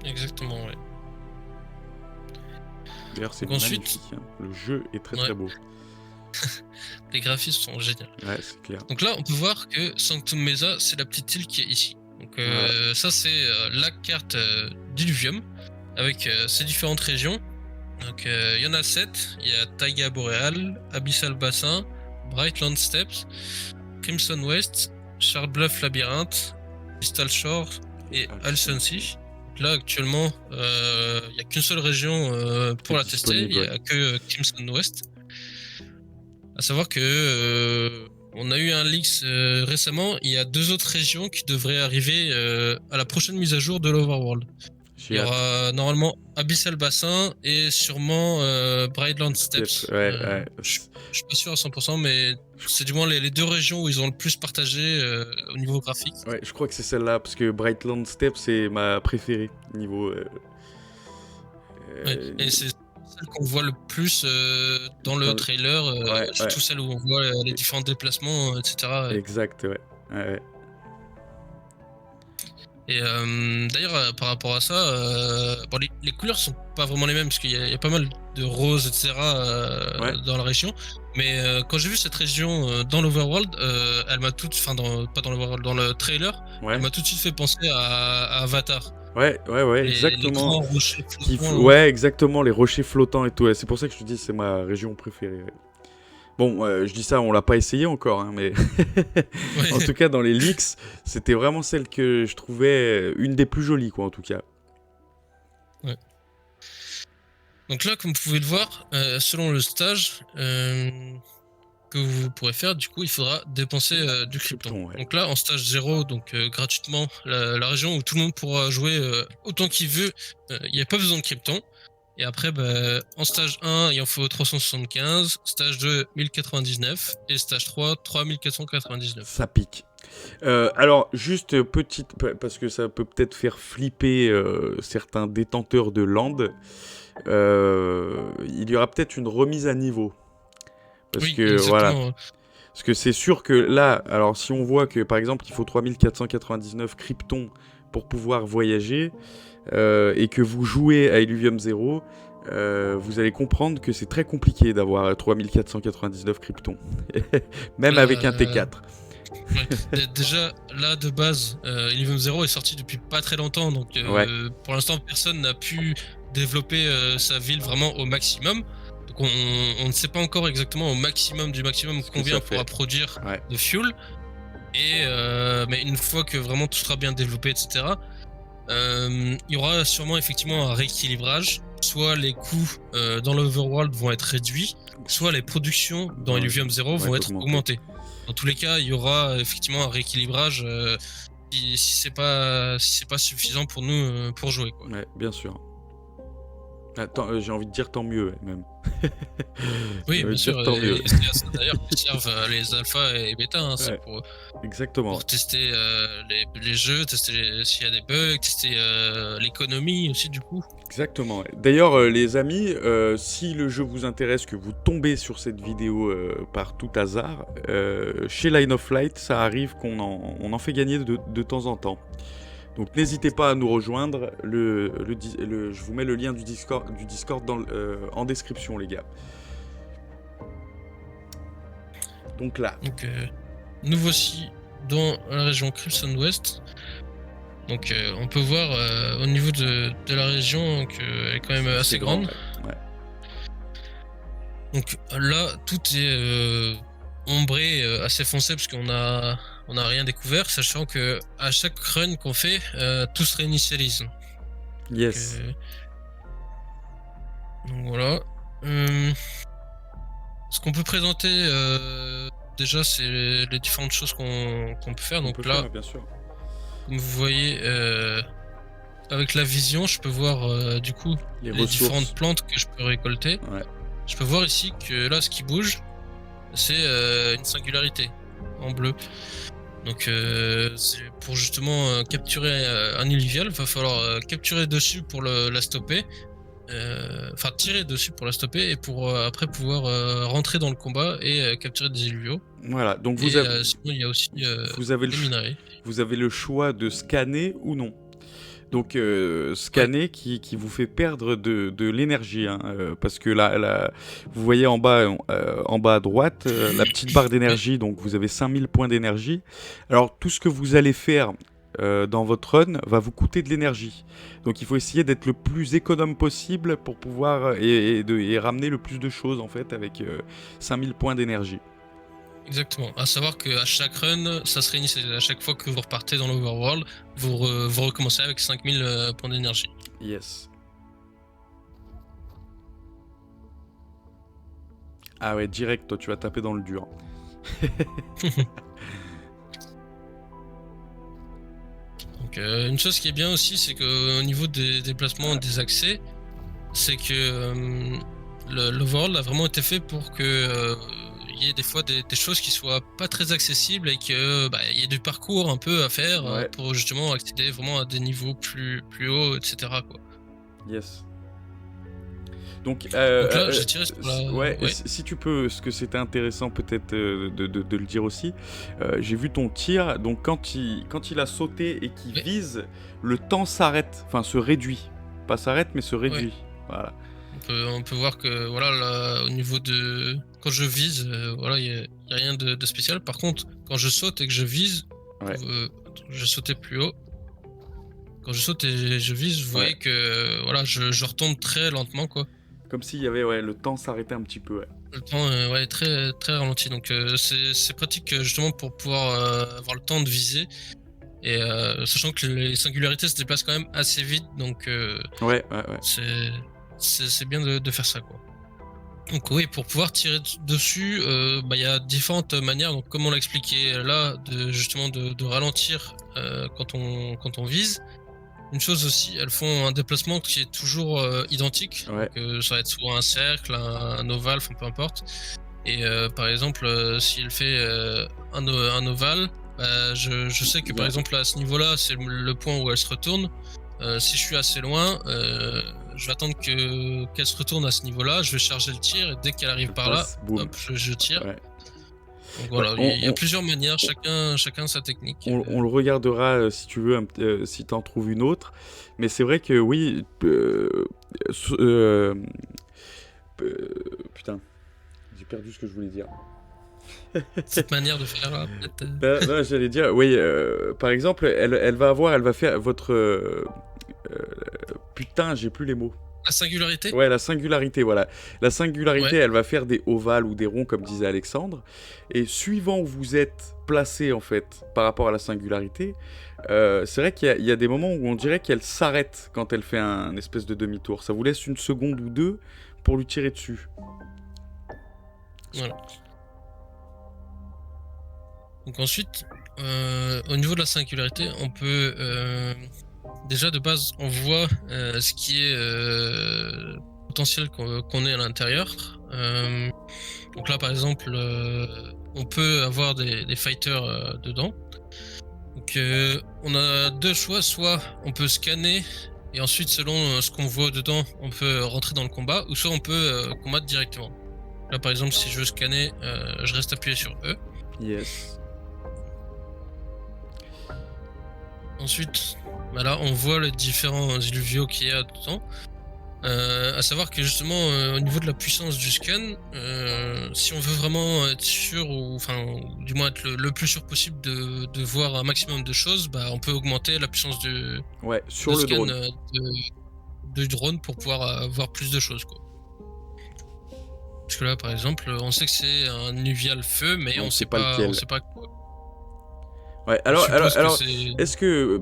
Exactement, ouais. D'ailleurs, c'est ensuite, magnifique. Hein. Le jeu est très très beau. Les graphismes sont géniaux. Ouais, c'est clair. Donc là, on peut voir que Sanctum Mesa, c'est la petite île qui est ici. Donc ça, c'est la carte d'Illuvium avec ses différentes régions. Donc il y en a 7. Il y a Taiga Boreal, Abyssal Bassin, Brightland Steppes, Crimson West, Shardbluff Labyrinthe, Crystal Shore et Alson Sea. Là, actuellement, il n'y a qu'une seule région pour la tester. Il n'y a que Crimson West. À savoir que on a eu un leaks récemment. Il y a 2 autres régions qui devraient arriver à la prochaine mise à jour de l'Overworld. Il y aura normalement Abyssal Bassin et sûrement Brightland Steppes. Ouais. Je suis pas sûr à 100%, mais c'est du moins les 2 régions où ils ont le plus partagé au niveau graphique. Ouais, je crois que c'est celle-là, parce que Brightland Steppes, c'est ma préférée niveau... Ouais, et c'est celle qu'on voit le plus dans le trailer, surtout celle où on voit les différents déplacements, etc. Exact, ouais. Et d'ailleurs, par rapport à ça, bon, les couleurs sont pas vraiment les mêmes parce qu'il y a pas mal de roses, etc. Dans la région. Mais quand j'ai vu cette région dans l'Overworld, elle m'a pas dans l'Overworld, dans le trailer, elle m'a tout de suite fait penser à Avatar. Ouais, exactement. Les grands rochers flottants. Ouais, exactement, les rochers flottants et tout. Ouais. C'est pour ça que je te dis c'est ma région préférée. Ouais. Bon, je dis ça, on l'a pas essayé encore, hein, mais en tout cas dans les leaks, c'était vraiment celle que je trouvais une des plus jolies, quoi, en tout cas. Ouais. Donc là, comme vous pouvez le voir, selon le stage que vous pourrez faire, du coup, il faudra dépenser du krypton. Ouais. Donc là, en stage 0, donc gratuitement, la région où tout le monde pourra jouer autant qu'il veut, il n'y a pas besoin de krypton. Et après, en stage 1, il en faut 375, stage 2, 1099, et stage 3, 3499. Ça pique. Alors, juste petite, parce que ça peut peut-être faire flipper certains détenteurs de land, il y aura peut-être une remise à niveau. Parce que, exactement. Voilà. Parce que c'est sûr que là, alors si on voit que par exemple il faut 3499 kryptons pour pouvoir voyager, et que vous jouez à Illuvium 0, vous allez comprendre que c'est très compliqué d'avoir 3499 cryptons, même avec un T4. Déjà, là, de base, Illuvium 0 est sorti depuis pas très longtemps, donc pour l'instant, personne n'a pu développer sa ville vraiment au maximum. Donc on ne sait pas encore exactement au maximum du maximum combien on pourra produire de fuel. Et mais une fois que vraiment tout sera bien développé, etc., il y aura sûrement effectivement un rééquilibrage. Soit les coûts dans l'Overworld vont être réduits, soit les productions dans Illuvium 0 vont être augmentées. Dans tous les cas, il y aura effectivement un rééquilibrage si c'est pas suffisant pour nous pour jouer, quoi. Ouais, bien sûr. Attends, j'ai envie de dire tant mieux, même. Oui, bien sûr. C'est à ça d'ailleurs que servent les alpha et bêta. Hein, c'est pour tester les jeux, tester s'il y a des bugs, tester l'économie aussi, du coup. Exactement. D'ailleurs, les amis, si le jeu vous intéresse, que vous tombez sur cette vidéo par tout hasard, chez Line of Light, ça arrive qu'on en fait gagner de temps en temps. Donc n'hésitez pas à nous rejoindre, je vous mets le lien du Discord en description, les gars. Donc là. Donc nous voici dans la région Crimson West. Donc on peut voir au niveau de la région qu'elle est quand même assez grande. Ouais. Donc là, tout est ombré, assez foncé, parce qu'on a rien découvert, sachant que à chaque run qu'on fait, tout se réinitialise. Yes. Donc voilà. Ce qu'on peut présenter déjà, c'est les différentes choses qu'on peut faire. Donc là, bien sûr. Comme vous voyez, avec la vision, je peux voir du coup les différentes plantes que je peux récolter. Ouais. Je peux voir ici que là, ce qui bouge, c'est une singularité en bleu. Donc c'est pour justement capturer un illuvial, il va falloir capturer dessus pour la stopper. Enfin tirer dessus pour la stopper, et pour après pouvoir rentrer dans le combat et capturer des illuviaux. Voilà, donc sinon il y a aussi des minerais. Vous avez le choix de scanner ou non. Donc scanner qui vous fait perdre de l'énergie, hein, parce que là, vous voyez en bas à droite, la petite barre d'énergie, donc vous avez 5000 points d'énergie. Alors tout ce que vous allez faire dans votre run va vous coûter de l'énergie. Donc il faut essayer d'être le plus économe possible pour pouvoir et ramener le plus de choses en fait avec 5000 points d'énergie. Exactement. À savoir qu'à chaque run, ça se réinitie. À chaque fois que vous repartez dans l'Overworld, vous recommencez avec 5000 points d'énergie. Yes. Ah ouais, direct, toi tu vas taper dans le dur. Donc une chose qui est bien aussi, c'est qu'au niveau des déplacements, des accès, c'est que l'Overworld a vraiment été fait pour que il y ait des fois des choses qui soient pas très accessibles, et que il y ait du parcours un peu à faire pour justement accéder vraiment à des niveaux plus hauts, etc., quoi. Yes. Donc là, j'ai tiré sur la... si tu peux, ce que c'était intéressant peut-être de le dire aussi, j'ai vu ton tir, donc quand il a sauté et qu'il vise, le temps s'arrête, enfin se réduit. Pas s'arrête, mais se réduit. Voilà. On peut voir que voilà, là, au niveau de... Quand je vise, voilà, il n'y a rien de spécial. Par contre, quand je saute et que je vise, je sautais plus haut. Quand je saute et je vise, vous voyez que voilà, je retombe très lentement, quoi. Comme s'il y avait le temps s'arrêtait un petit peu. Le temps est très, très ralenti. Donc c'est pratique justement pour pouvoir avoir le temps de viser. Et sachant que les singularités se déplacent quand même assez vite, donc c'est bien de faire ça, quoi. Donc oui, pour pouvoir tirer dessus, il y a différentes manières. Donc comme on l'a expliqué là, justement de ralentir quand on vise. Une chose aussi, elles font un déplacement qui est toujours identique. Donc, ça va être soit un cercle, un ovale, enfin peu importe. Et par exemple, si elle fait un ovale, je sais que par exemple à ce niveau-là, c'est le point où elle se retourne. Si je suis assez loin, je vais attendre qu'elle se retourne à ce niveau-là, je vais charger le tir, et dès qu'elle arrive par là, hop, je tire. Donc voilà, Ouais, il y a plusieurs manières, chacun sa technique. on le regardera si tu veux, si tu en trouves une autre. Mais c'est vrai que oui. Putain, j'ai perdu ce que je voulais dire. Cette manière de faire, peut-être. Non, j'allais dire, oui, par exemple, elle va faire votre. Putain, j'ai plus les mots. La singularité? Ouais, la singularité, voilà. La singularité, Ouais. elle va faire des ovales ou des ronds, comme disait Alexandre. Et suivant où vous êtes placé, en fait, par rapport à la singularité, c'est vrai qu'il y a des moments où on dirait qu'elle s'arrête quand elle fait un espèce de demi-tour. Ça vous laisse une seconde ou deux pour lui tirer dessus. Voilà. Donc ensuite, au niveau de la singularité, on peut déjà de base on voit ce qui est potentiel qu'on ait à l'intérieur. Donc là par exemple, on peut avoir des fighters dedans. Donc on a deux choix, soit on peut scanner et ensuite selon ce qu'on voit dedans, on peut rentrer dans le combat, ou soit on peut combattre directement. Là par exemple, si je veux scanner, je reste appuyé sur E. Yes. Ensuite, bah là, on voit les différents illuviaux qu'il y a dedans. À savoir que justement, au niveau de la puissance du scan, si on veut vraiment être sûr, ou du moins être le plus sûr possible de voir un maximum de choses, bah, on peut augmenter la puissance Ouais, sur de le scan drone. du drone pour pouvoir voir plus de choses, quoi. Parce que là, par exemple, on sait que c'est un uvial feu, mais on sait pas lequel. on sait pas quoi. Ouais, Je alors, suppose que alors c'est... est-ce que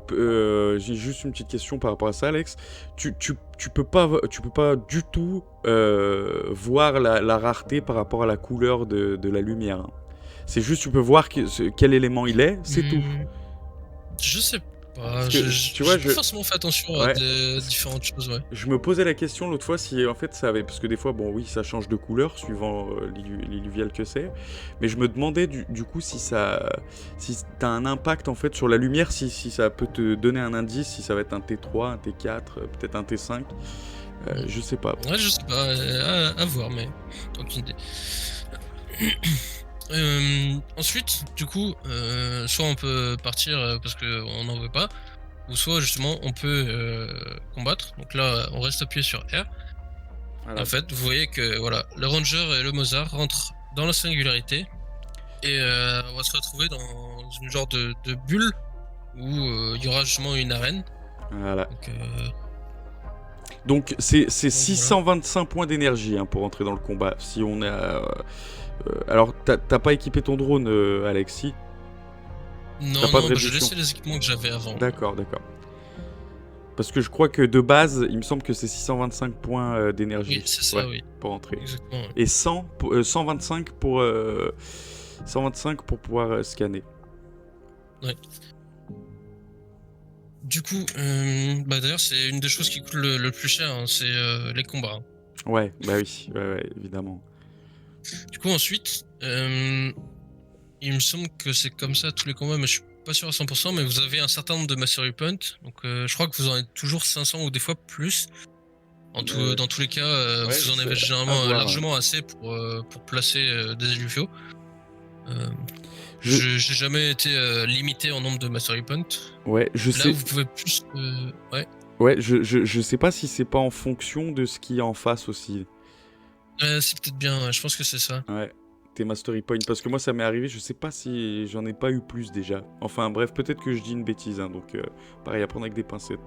j'ai juste une petite question par rapport à ça, Alex. Tu peux pas du tout voir la rareté par rapport à la couleur de la lumière. C'est juste tu peux voir quel élément il est, c'est tout. Je sais pas. Parce que, tu vois, J'ai pas forcément fait attention à Ouais. des différentes choses, ouais. Je me posais la question l'autre fois si en fait ça avait, parce que des fois bon oui ça change de couleur suivant l'illuvial que c'est, mais je me demandais du coup si t'as un impact en fait sur la lumière, si ça peut te donner un indice, si ça va être un T3, un T4, peut-être un T5, je sais pas. Ouais, je sais pas, à voir, mais aucune idée. Ensuite, du coup, soit on peut partir parce qu'on n'en veut pas, ou soit justement on peut combattre. Donc là, on reste appuyé sur R. Voilà. En fait, vous voyez que voilà, le Ranger et le Mozart rentrent dans la singularité et on va se retrouver dans une genre de bulle où il y aura justement une arène. Voilà. Donc, Donc c'est 625 points d'énergie hein, pour entrer dans le combat. Si on a... alors t'as pas équipé ton drone, Alexis? Non, pas de non, j'ai réduction. laissé les équipements que j'avais avant. D'accord, d'accord. Parce que je crois que de base, il me semble que c'est 625 points d'énergie. Oui, c'est ça, ouais, oui. pour entrer. Exactement. Ouais. Et 125 pour 125 pour pouvoir scanner. Ouais. Du coup, bah d'ailleurs, c'est une des choses qui coûte le plus cher, hein, c'est les combats. Hein. Ouais, bah oui, ouais, évidemment. Du coup, ensuite, il me semble que c'est comme ça tous les combats, mais je suis pas sûr à 100%, mais vous avez un certain nombre de Mastery Points, donc je crois que vous en avez toujours 500 ou des fois plus. Dans tous les cas, ouais, vous en avez généralement largement assez pour placer des illuviaux. J'ai jamais été limité en nombre de Mastery Points. Ouais, je sais. Là, vous pouvez plus... ouais. Ouais, je sais pas si c'est pas en fonction de ce qu'il y a en face aussi. C'est peut-être bien, ouais, je pense que c'est ça. Ouais, tes Mastery Points. Parce que moi, ça m'est arrivé, je sais pas si j'en ai pas eu plus déjà. Enfin, bref, peut-être que je dis une bêtise, hein, donc pareil, à prendre avec des pincettes.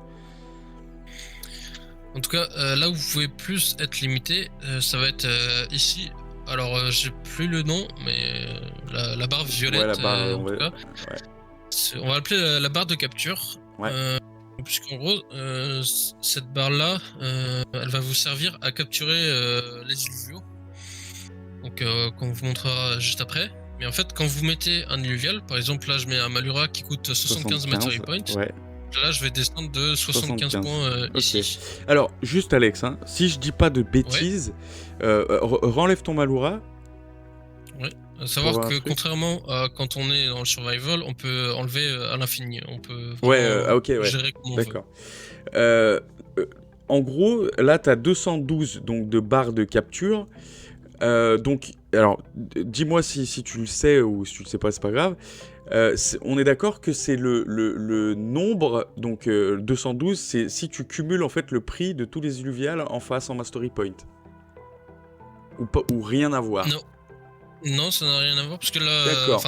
En tout cas, là où vous pouvez plus être limité, ça va être ici. Alors, j'ai plus le nom, mais la barre violette, ouais, la barre, en tout cas. Ouais. On va l'appeler la barre de capture. Ouais. Puisqu'en gros, cette barre-là, elle va vous servir à capturer les illuviaux. Donc, qu'on vous montrera juste après. Mais en fait, quand vous mettez un illuvial, par exemple, là, je mets un Malura qui coûte 75 Mastery Points. Ouais. Là, je vais descendre de 75 points ici. Alors, juste Alex, hein, si je dis pas de bêtises, renlève ton Malura. Ouais. À savoir que contrairement à quand on est dans le survival, on peut enlever à l'infini. On peut gérer comme on veut. D'accord. En gros, là, tu as 212 donc, de barres de capture. Donc, alors, dis-moi si tu le sais ou si tu le sais pas, c'est pas grave. On est d'accord que c'est le nombre, donc 212, c'est si tu cumules en fait le prix de tous les illuviales en face en Mastery Point. Ou rien à voir. Non. Non, ça n'a rien à voir parce que là, D'accord.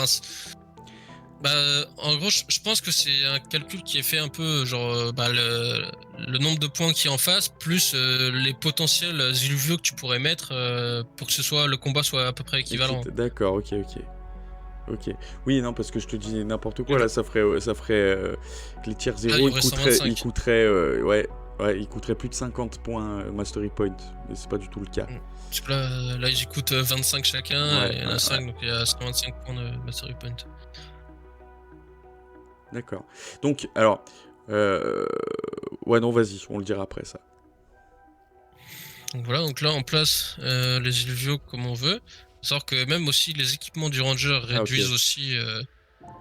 en gros, je pense que c'est un calcul qui est fait un peu genre le nombre de points qui est en face plus les potentiels illuviaux que tu pourrais mettre pour que le combat soit à peu près équivalent. D'accord, ok. Oui, non, parce que je te dis n'importe quoi, Ok. là, ça ferait que les tiers 0, il y ils aurait coûteraient, 125. ils coûteraient plus de 50 points Mastery Point, mais c'est pas du tout le cas. Parce que là ils coûtent 25 chacun, Ouais, et il y en a 5, donc il y a 125 points de Mastery Point. D'accord. Donc, alors, ouais, non, vas-y, on le dira après, ça. Donc voilà, donc là on place les illuviaux comme on veut. Faut savoir que même aussi les équipements du ranger réduisent aussi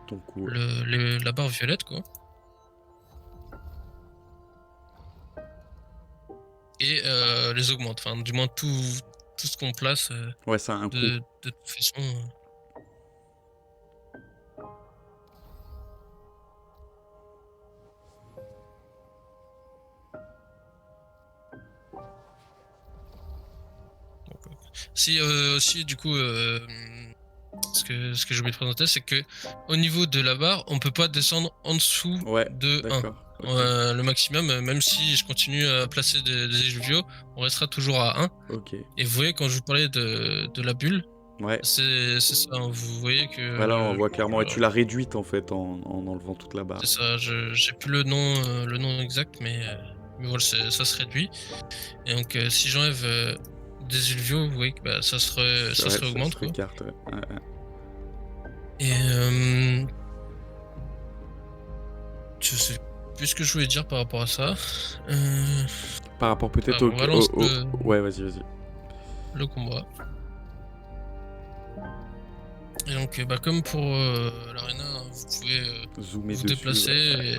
Ton coup. la barre violette, quoi. Et les augmente, enfin du moins tout ce qu'on place Ouais, ça a un coup. de toute façon. Si aussi du coup ce que j'ai oublié de présenter, c'est que au niveau de la barre, on peut pas descendre en dessous de 1. D'accord. Ok. Le maximum, même si je continue à placer des illuviaux, on restera toujours à 1. Ok. Et vous voyez, quand je vous parlais de la bulle, Ouais. c'est ça, hein, vous voyez que... Voilà, on voit clairement. Et tu l'as réduite, en fait, en enlevant toute la barre. C'est ça, j'ai plus le nom exact, mais voilà, ça se réduit. Et donc, si j'enlève des illuviaux, vous voyez que ça se réaugmente, Ça se quoi. récarte, ouais. Et je sais plus ce que je voulais dire par rapport à ça. Par rapport peut-être on va lancer Ouais, vas-y. le combat. Et donc, comme pour l'arena, vous pouvez Zoomer vous dessus. déplacer Ouais. et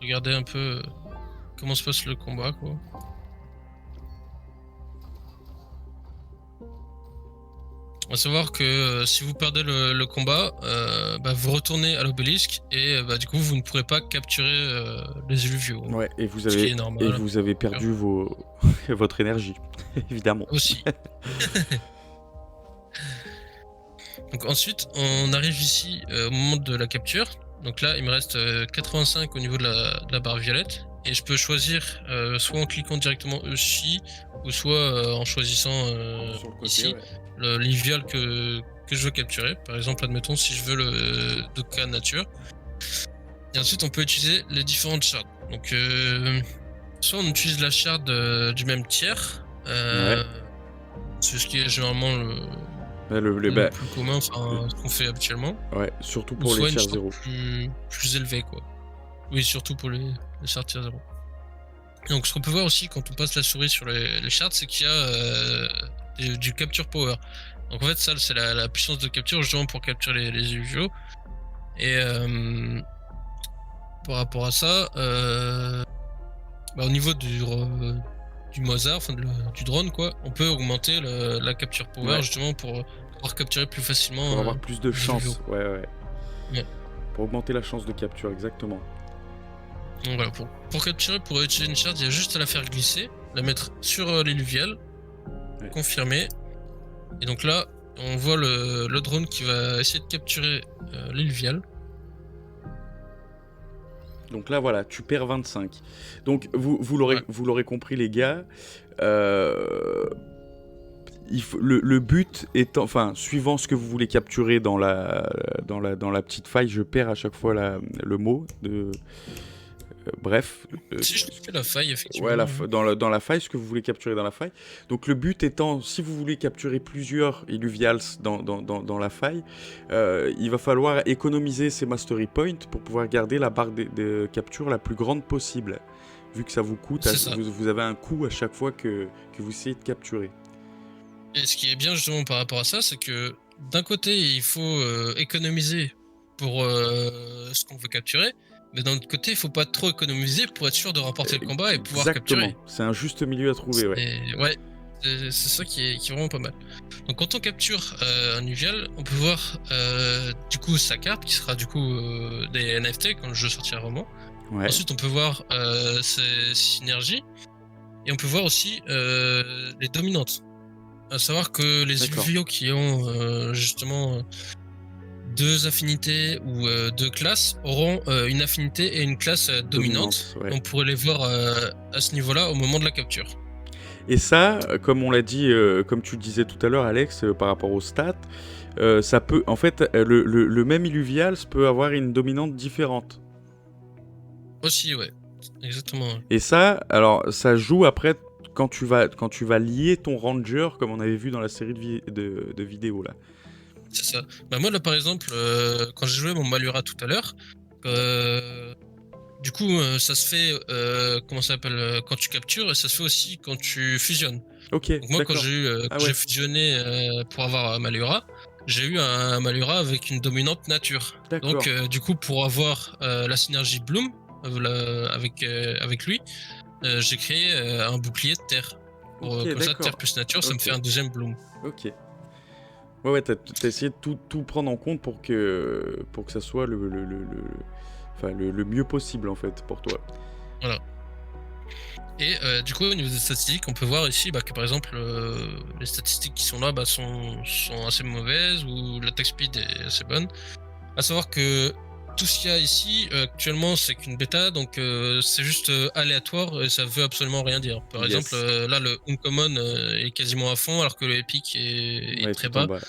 regarder un peu comment se passe le combat, quoi. À savoir que si vous perdez le combat, vous retournez à l'obélisque et du coup vous ne pourrez pas capturer les illuviaux. Ouais, et Ce qui est normal. vous avez perdu votre énergie, évidemment. Aussi. Donc ensuite, on arrive ici au moment de la capture. Donc là, il me reste 85 au niveau de la barre violette. Et je peux choisir soit en cliquant directement ici, ou soit en choisissant Sur le côté, ici l'illuvial que je veux capturer. Par exemple, admettons si je veux le Doka nature. Et ensuite, on peut utiliser les différentes shards. Donc, soit on utilise la shard du même tiers. C'est ce qui est généralement le plus commun, ce qu'on fait habituellement. Ouais, surtout pour les tiers 0. Plus élevé, quoi. Oui, surtout pour les shards tiers 0. Donc, ce qu'on peut voir aussi quand on passe la souris sur les shards, c'est qu'il y a du capture power. Donc, en fait, ça, c'est la puissance de capture justement pour capturer les illuviaux. Et par rapport à ça, au niveau du Mozart, enfin du drone, quoi, on peut augmenter la capture power justement pour pouvoir capturer plus facilement. Pour avoir plus de chance. illuviaux. Ouais. Pour augmenter la chance de capture, exactement. Donc voilà, pour capturer, pour utiliser une shard, il y a juste à la faire glisser, la mettre sur l'illuvial, confirmer. Et donc là, on voit le drone qui va essayer de capturer l'illuvial. Donc là, voilà, tu perds 25. Donc, vous l'aurez compris, les gars. Le but étant, enfin, suivant ce que vous voulez capturer dans la petite faille, je perds à chaque fois le mot de. Bref. Si je fais la faille, effectivement. Ouais, dans la faille, ce que vous voulez capturer dans la faille. Donc le but étant, si vous voulez capturer plusieurs illuvials dans la faille, il va falloir économiser ces mastery points pour pouvoir garder la barre de capture la plus grande possible. Vu que ça vous coûte, vous avez un coût à chaque fois que vous essayez de capturer. Et ce qui est bien justement par rapport à ça, c'est que d'un côté, il faut économiser pour ce qu'on veut capturer. Mais d'un autre côté, il faut pas trop économiser pour être sûr de remporter le combat et pouvoir capturer. Exactement, c'est un juste milieu à trouver, ouais. Ouais, c'est ça qui est vraiment pas mal. Donc quand on capture un Uvial, on peut voir du coup sa carte qui sera du coup des NFT quand le jeu sortira vraiment. Ouais. Ensuite on peut voir ses synergies et on peut voir aussi les dominantes. À savoir que les D'accord. Uviaux qui ont justement deux affinités ou deux classes auront une affinité et une classe dominante. Ouais. On pourrait les voir à ce niveau-là au moment de la capture. Et ça, comme on l'a dit, comme tu le disais tout à l'heure, Alex, par rapport aux stats, ça peut, en fait, le même Illuvial peut avoir une dominante différente. Aussi, ouais. Exactement. Ouais. Et ça, alors, ça joue après quand tu vas lier ton Ranger, comme on avait vu dans la série de vidéos, là. C'est ça. Bah moi, là, par exemple, quand j'ai joué mon Malura tout à l'heure, du coup, ça se fait, comment ça s'appelle, quand tu captures, et ça se fait aussi quand tu fusionnes. Ok, Donc moi, quand d'accord. j'ai fusionné pour avoir un Malura, j'ai eu un Malura avec une dominante nature. D'accord. Donc, du coup, pour avoir la synergie Bloom avec lui, j'ai créé un bouclier de terre. Ok, Comme ça, d'accord. terre plus nature, ça me Ok. fait un deuxième Bloom. Ok. Ouais, t'as essayé de tout prendre en compte pour que ça soit le mieux possible, en fait, pour toi. Voilà. Et du coup, au niveau des statistiques, on peut voir ici que par exemple, les statistiques qui sont là sont assez mauvaises ou l'attack speed est assez bonne. À savoir que tout ce qu'il y a ici actuellement, c'est qu'une bêta, donc c'est juste aléatoire et ça veut absolument rien dire. Par Yes. exemple, là, le Uncommon est quasiment à fond alors que le Epic est très bas. Ouais.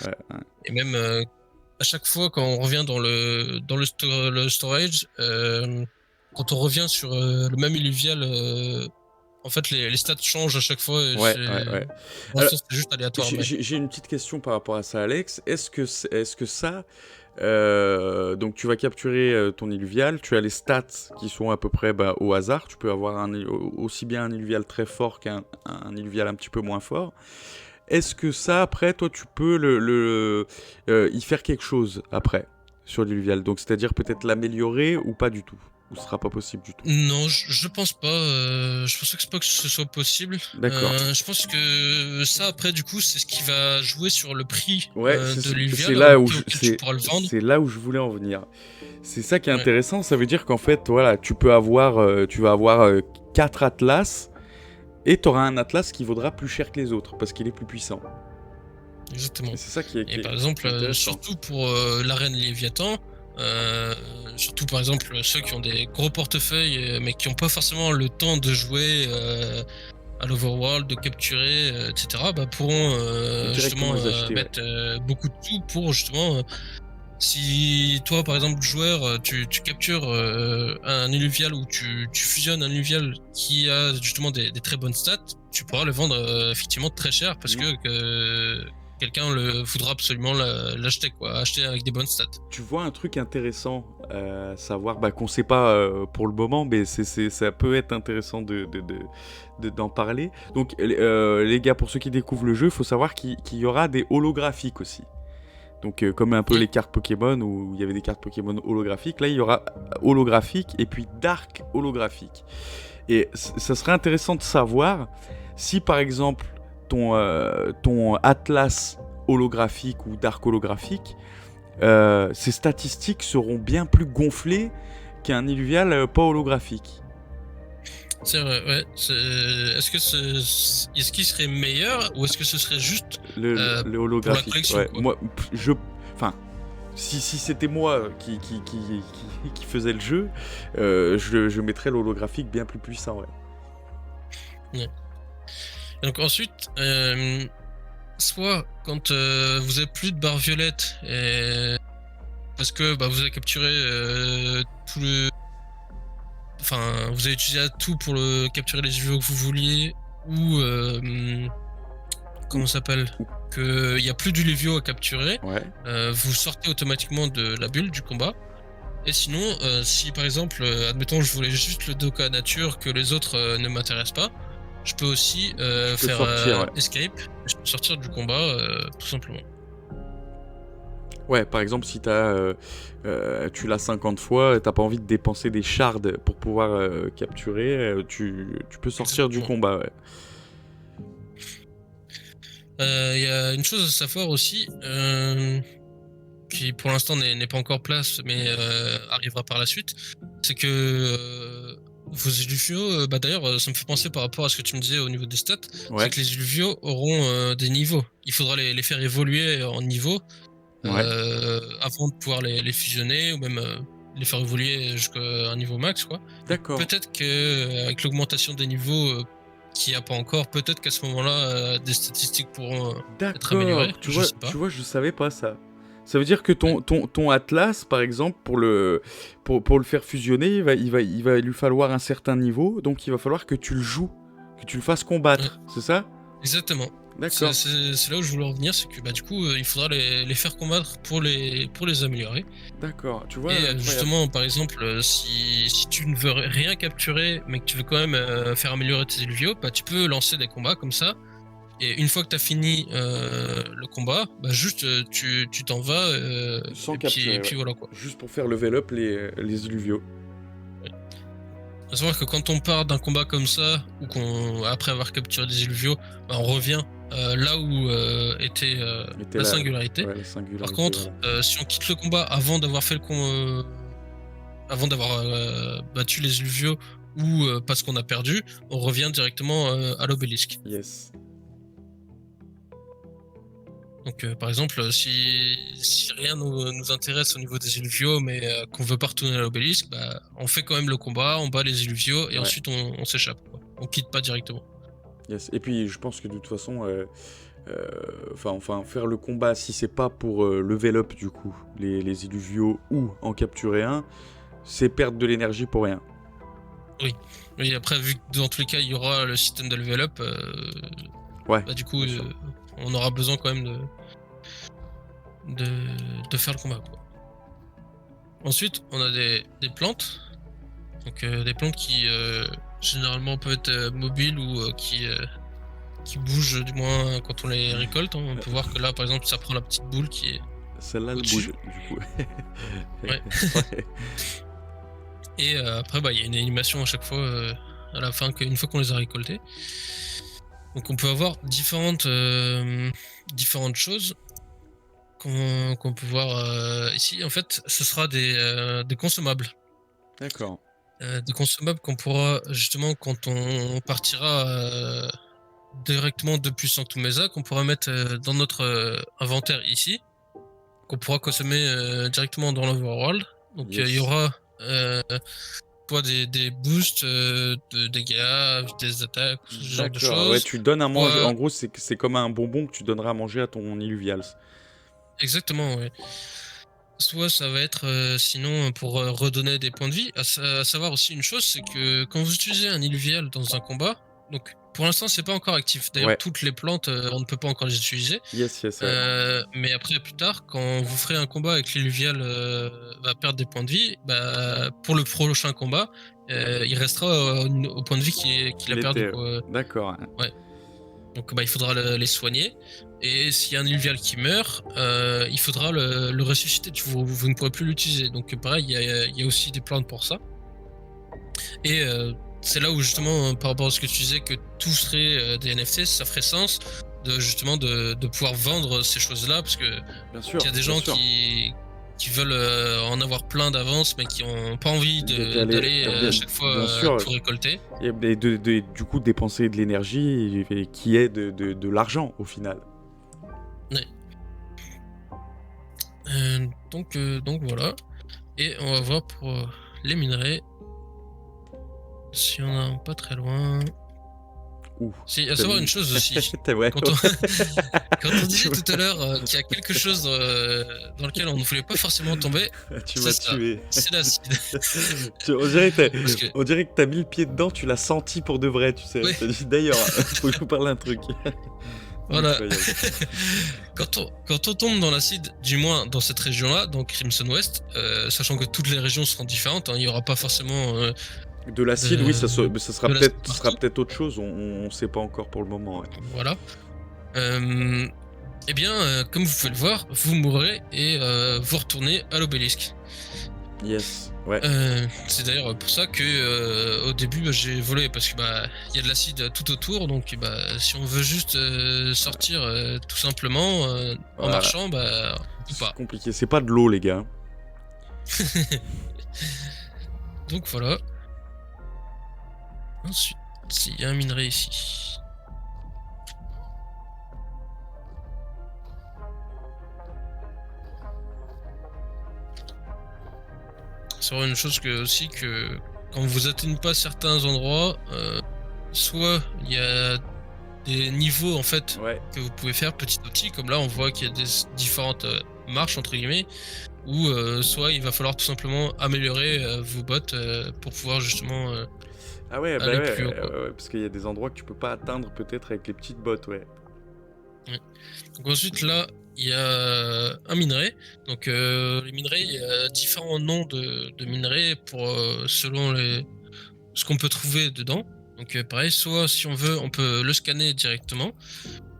Et même à chaque fois quand on revient dans le storage, quand on revient sur le même Illuvial, en fait les stats changent à chaque fois. Et Ouais. Pour l'instant, c'est juste aléatoire. J'ai une petite question par rapport à ça, Alex. Est-ce que ça... donc tu vas capturer ton Illuvial, tu as les stats qui sont à peu près au hasard. Tu peux avoir aussi bien un Illuvial très fort qu'un Illuvial un petit peu moins fort. Est-ce que ça, après, toi, tu peux y faire quelque chose après sur l'Illuvial? Donc, c'est-à-dire peut-être l'améliorer ou pas du tout? Ou ce sera pas possible du tout? Non, je pense pas. Je pense pas que ce soit possible. D'accord. Je pense que ça, après, du coup, c'est ce qui va jouer sur le prix de l'Illuvial. C'est là où tu pourras le vendre. C'est là où je voulais en venir. C'est ça qui est intéressant. Ça veut dire qu'en fait, voilà, tu vas avoir 4 atlas et tu auras un atlas qui vaudra plus cher que les autres parce qu'il est plus puissant. Exactement. Et c'est ça qui est. Et par exemple, surtout pour l'arène Léviathan, surtout par exemple ceux qui ont des gros portefeuilles mais qui n'ont pas forcément le temps de jouer à l'Overworld, de capturer, etc., pourront justement mettre beaucoup de sous pour justement. Si toi, par exemple, joueur, tu captures un Illuvial ou tu fusionnes un Illuvial qui a justement des très bonnes stats, tu pourras le vendre effectivement très cher parce que quelqu'un le voudra absolument l'acheter, acheter avec des bonnes stats. Tu vois un truc intéressant à savoir, qu'on sait pas pour le moment, mais ça peut être intéressant d'en parler. Donc les gars, pour ceux qui découvrent le jeu, il faut savoir qu'il y aura des holographiques aussi. Donc comme un peu les cartes Pokémon où il y avait des cartes Pokémon holographiques, là il y aura holographique et puis dark holographique. Et ça serait intéressant de savoir si par exemple ton Atlas holographique ou dark holographique, ses statistiques seront bien plus gonflées qu'un Illuvial pas holographique. C'est vrai, ouais. Est-ce qu'il serait meilleur ou est-ce que ce serait juste le holographique, pour la collection, ouais. Moi, si c'était moi qui faisais le jeu, je mettrais l'holographique bien plus puissant, ouais. Et donc ensuite, soit quand vous avez plus de barres violettes, parce que vous avez capturé tout le... Enfin, vous avez utilisé tout pour capturer les UV que vous vouliez, ou... comment ça s'appelle, qu'il n'y a plus d'Uluvio à capturer, vous sortez automatiquement de la bulle du combat. Et sinon, si par exemple, admettons, je voulais juste le Doka nature, que les autres ne m'intéressent pas, je peux aussi faire escape, je peux sortir du combat tout simplement. Ouais, par exemple, si tu l'as 50 fois, t'as pas envie de dépenser des shards pour pouvoir capturer, tu peux sortir du combat, ouais. Il y a une chose à savoir aussi, qui pour l'instant n'est pas encore place, mais arrivera par la suite, c'est que vos illuviaux, bah d'ailleurs, ça me fait penser par rapport à ce que tu me disais au niveau des stats, Ouais. c'est que les illuviaux auront des niveaux. Il faudra les faire évoluer en niveau Ouais. avant de pouvoir les fusionner ou même les faire évoluer jusqu'à un niveau max, quoi. Donc, D'accord. peut-être que avec l'augmentation des niveaux qu'il n'y a pas encore, peut-être qu'à ce moment-là, des statistiques pourront être améliorées. D'accord. Je sais pas. Tu vois, je savais pas ça. Ça veut dire que Ouais. ton Atlas, par exemple, pour le faire fusionner, il va lui falloir un certain niveau, donc il va falloir que tu le joues, que tu le fasses combattre, c'est ça? Exactement. D'accord. C'est là où je voulais en venir, c'est que bah, du coup, il faudra les faire combattre pour les améliorer. D'accord. Tu vois, Et incroyable. justement, par exemple, si tu ne veux rien capturer, mais que tu veux quand même faire améliorer tes illuviaux, bah, tu peux lancer des combats comme ça. Et une fois que tu as fini le combat, bah, juste tu t'en vas Sans et capturer, puis ouais. voilà quoi. Juste pour faire level up les illuviaux. Faut savoir que quand on part d'un combat comme ça, ou qu'on après avoir capturé des illuvios, bah, on revient là où était Était la là, singularité. ouais, la Par singularité, contre, voilà. si on quitte le combat avant d'avoir fait avant d'avoir battu les illuvios ou parce qu'on a perdu, on revient directement à l'obélisque. Yes. Donc par exemple, si rien nous intéresse au niveau des illuviaux, mais qu'on veut pas retourner à l'obélisque, bah, on fait quand même le combat, on bat les illuviaux et Ouais. ensuite on s'échappe, quoi. On quitte pas directement. Yes. Et puis, je pense que de toute façon, enfin, faire le combat, si c'est pas pour level up, du coup, les illuviaux ou en capturer un, c'est perdre de l'énergie pour rien. Oui, après, vu que dans tous les cas, il y aura le système de level up, Ouais. bah, du coup, bien sûr. on aura besoin quand même de faire le combat, quoi. Ensuite, on a des plantes. Donc, des plantes qui généralement peuvent être mobiles ou qui bougent, du moins quand on les récolte, hein. On peut voir que là, par exemple, ça prend la petite boule qui est Celle-là, elle au-dessus. bouge, du coup. Ouais. Ouais. Et après, bah, il y a une animation à chaque fois, à la fin, une fois qu'on les a récoltés. Donc, on peut avoir différentes choses qu'on peut voir ici. En fait, ce sera des consommables. D'accord. Des consommables qu'on pourra, justement, quand on partira directement depuis Sanctum Mesa, qu'on pourra mettre dans notre inventaire ici, qu'on pourra consommer directement dans l'Overworld. Donc il y Yes. aura soit des boosts de dégâts, vitesse d'attaque, ce genre de D'accord. Ouais, choses. tu donnes à manger. Soit... En gros, c'est comme un bonbon que tu donneras à manger à ton Illuvials. Exactement, ouais. Soit ça va être sinon pour redonner des points de vie. À savoir aussi une chose, c'est que quand vous utilisez un illuvial dans un combat, donc pour l'instant c'est pas encore actif. D'ailleurs Ouais. toutes les plantes on ne peut pas encore les utiliser. Yes, ouais. Mais après plus tard, quand vous ferez un combat avec l'illuvial va perdre des points de vie, bah, pour le prochain combat, il restera au point de vie qu'il a perdu, quoi. D'accord. Ouais. Donc bah, il faudra les soigner. Et s'il y a un illuvial qui meurt, il faudra le ressusciter. Vous ne pourrez plus l'utiliser. Donc pareil, il y a aussi des plantes pour ça. Et c'est là où justement, par rapport à ce que tu disais, que tout serait des NFT, ça ferait sens justement de pouvoir vendre ces choses-là. Parce que Bien sûr. il y a des gens qui veulent en avoir plein d'avance, mais qui n'ont pas envie d'aller à chaque fois tout récolter. Et du coup, dépenser de l'énergie et qui est de l'argent au final. Ouais. Donc voilà. Et on va voir pour les minerais. Si on a un pas très loin. Ouh. Si, à savoir une chose aussi. Ouais. Quand on disait tout à l'heure qu'il y a quelque chose dans lequel on ne voulait pas forcément tomber, Tu m'as tué. C'est l'acide. On dirait que t'as mis le pied dedans, tu l'as senti pour de vrai, tu sais. Oui. D'ailleurs, faut que je vous parle d'un truc. Voilà. Quand on tombe dans l'acide, du moins dans cette région-là, dans Crimson West, sachant que toutes les régions seront différentes, hein, il n'y aura pas forcément... de l'acide, oui, ça sera peut-être autre chose, on sait pas encore pour le moment. Ouais. Voilà. Eh bien, comme vous pouvez le voir, vous mourrez et vous retournez à l'obélisque. Yes, ouais. C'est d'ailleurs pour ça que au début j'ai volé parce que il y a de l'acide tout autour, donc si on veut juste sortir tout simplement en Voilà. marchant, on peut C'est pas. compliqué, c'est pas de l'eau les gars. Donc voilà. Ensuite, il y a un minerai ici. C'est vraiment une chose aussi que quand vous atteignez pas certains endroits, soit il y a des niveaux en fait Ouais. que vous pouvez faire petit à petit, comme là on voit qu'il y a des différentes marches entre guillemets, ou soit il va falloir tout simplement améliorer vos bottes pour pouvoir justement Ah ouais, bah aller ouais, plus haut, quoi. ouais, parce qu'il y a des endroits que tu peux pas atteindre peut-être avec les petites bottes, ouais. Ouais. Donc ensuite là il y a un minerai. Donc les minerais, il y a différents noms de minerais pour selon ce qu'on peut trouver dedans. Donc pareil, soit si on veut, on peut le scanner directement